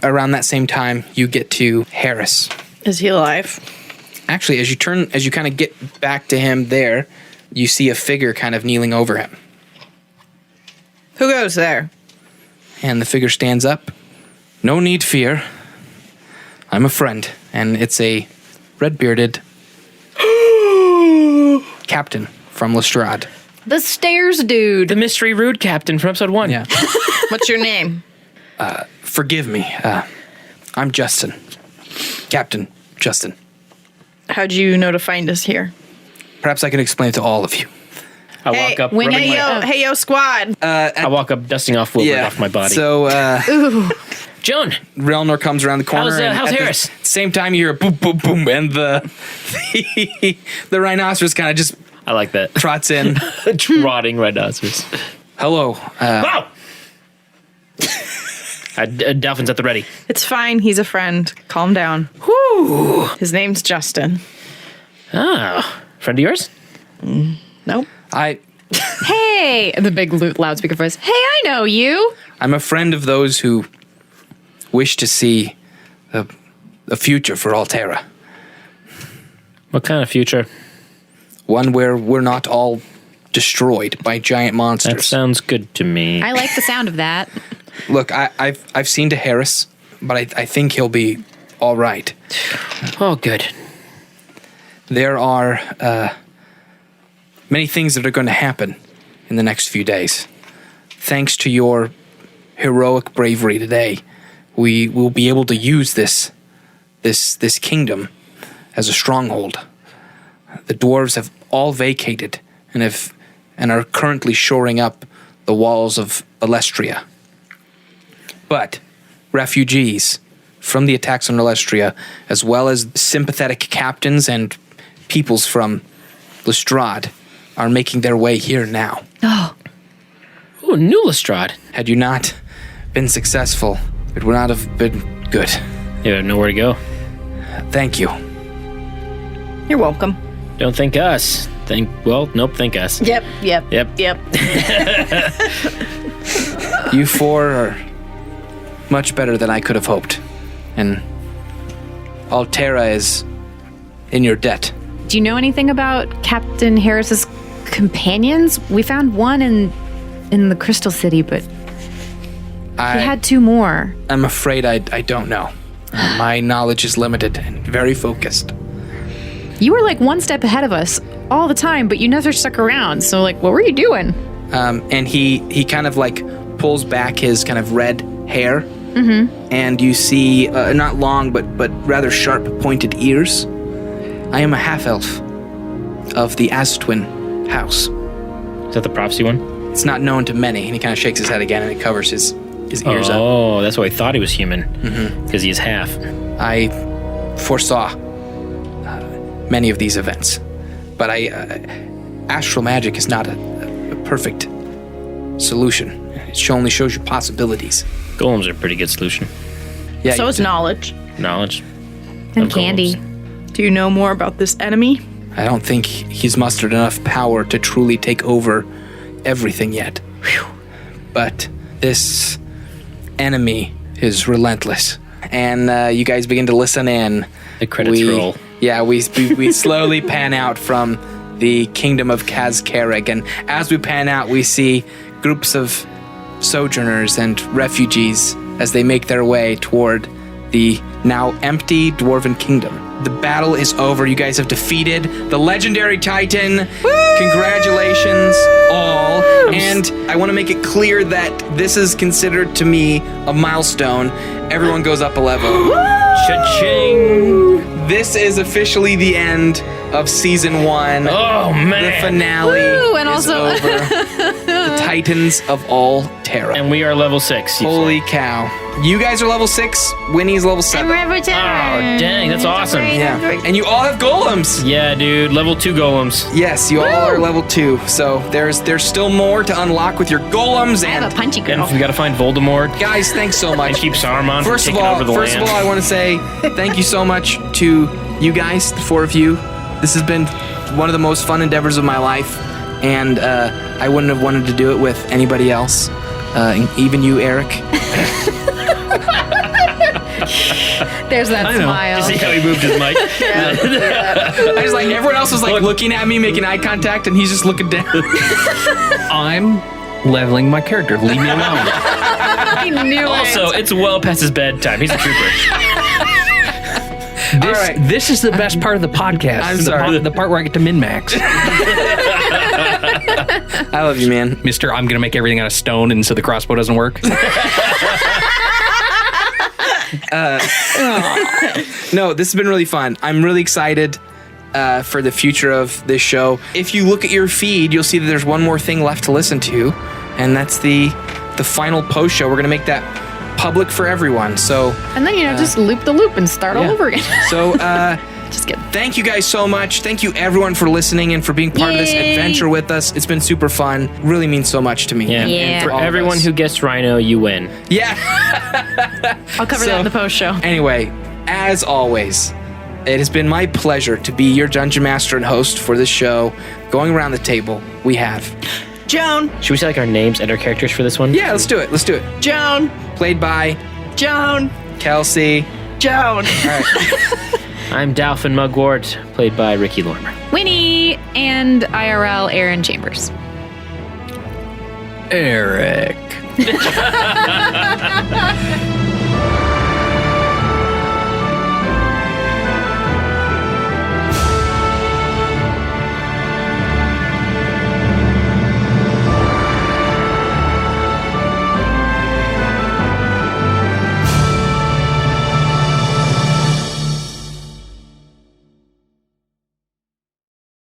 around that same time, you get to Harris. Is he alive? Actually, as you kind of get back to him there, you see a figure kind of kneeling over him. Who goes there? And the figure stands up. No need fear. I'm a friend. And it's a red-bearded captain from Lestrade. The stairs dude. The mystery rude captain from episode 1. Yeah. What's your name? Forgive me. I'm Justin. Captain Justin. How'd you know to find us here? Perhaps I can explain it to all of you. I walk up, when rubbing you- my- Hey yo, squad. I walk up, dusting off Wilbur off my body. So, Joan, Relnor comes around the corner. How's and at Harris? the same time, you hear a boom, boom, boom, and the rhinoceros kind of just I like that. trots in. Trotting rhinoceros. Hello. Wow! Dolphin's at the ready. It's fine. He's a friend. Calm down. Whew. His name's Justin. Ah, friend of yours? Nope. Hey, the big loudspeaker voice. Hey, I know you. I'm a friend of those who wish to see a future for Altera. What kind of future? One where we're not all destroyed by giant That monsters. sounds good to me. I like the sound of that. Look, I've seen to Harris, but I think he'll be all right. Oh, good. There are many things that are going to happen in the next few days. Thanks to your heroic bravery today, we will be able to use this kingdom as a stronghold. The dwarves have all vacated and are currently shoring up the walls of Alestria. But refugees from the attacks on Alestria, as well as sympathetic captains and peoples from Lestrade, are making their way here now. Ooh, new Lestrade. Had you not been successful, it would not have been good. You have nowhere to go. Thank you. You're welcome. Don't thank us. Thank us. Yep. Yep. You four are much better than I could have hoped. And Altera is in your debt. Do you know anything about Captain Harris's companions? We found one in the Crystal City, but he had two more. I'm afraid I don't know. My knowledge is limited and very focused. You were like one step ahead of us all the time, but you never stuck around. So, like, what were you doing? And he kind of like pulls back his kind of red hair. Mm-hmm. And you see, not long, but rather sharp pointed ears. I am a half-elf of the Astwin house. Is that the prophecy one? It's not known to many. And he kind of shakes his head again and it covers his ears up. Oh, that's why I thought he was human. Because he is half. I foresaw many of these events. But astral magic is not a perfect solution. It only shows you possibilities. Golems are a pretty good solution. Yeah, So is knowledge. Knowledge. And of candy. golems. Do you know more about this enemy? I don't think he's mustered enough power to truly take over everything yet. But this enemy is relentless. And you guys begin to listen in. The credits roll. Yeah, we slowly pan out from the kingdom of Kazkarrig. And as we pan out, we see groups of sojourners and refugees as they make their way toward the now empty Dwarven kingdom. The battle is over. You guys have defeated the legendary Titan. Woo! Congratulations, all. And I want to make it clear that this is considered to me a milestone. Everyone goes up a level. Cha-ching! This is officially the end of season 1. Oh, man. The finale Woo! And is also- over. The Titans of Altera. And we are level 6. you Holy say. cow. You guys are level 6. Winnie's level 7. Oh, dang. That's awesome. Yeah. And you all have golems. Yeah, dude. Level 2 golems. Yes, you all are level 2. So there's still more to unlock with your golems. I have a And punchy girl. And we gotta find Voldemort guys, thanks so much. and keep Saruman from First of taking all, over the land. I want to say thank you so much to you guys, the 4 of you. This has been one of the most fun endeavors of my life, and I wouldn't have wanted to do it with anybody else, even you, Eric. There's that smile. See how he moved his mic? I was like, everyone else was like looking at me, making eye contact, and he's just looking down. I'm leveling my character. Leave me alone. I knew Also, it. it's well past his bedtime. He's a trooper. This is the best part of the podcast. I'm sorry. The part where I get to min-max. I love you, man. Mister, I'm going to make everything out of stone and so the crossbow doesn't work. No, this has been really fun. I'm really excited for the future of this show. If you look at your feed, you'll see that there's one more thing left to listen to, and that's the final post show. We're going to make that public for everyone. So, And then, just loop the loop and start all over again. so Just kidding. thank you guys so much. Thank you everyone for listening and for being part of this Yay. adventure with us. It's been super fun. Really means so much to me. Yeah. Yeah. For all of everyone us. who guessed Rhino, you win. Yeah. I'll cover that in the post show. Anyway, as always, it has been my pleasure to be your dungeon master and host for this show. Going around the table, we have Joan. Should we say like our names and our characters for this one? let's do it. Joan. Played by Joan. Kelsey. Joan. All right. I'm Dalphin Mugwort, played by Ricky Lorimer. Winnie and IRL Aaron Chambers. Eric.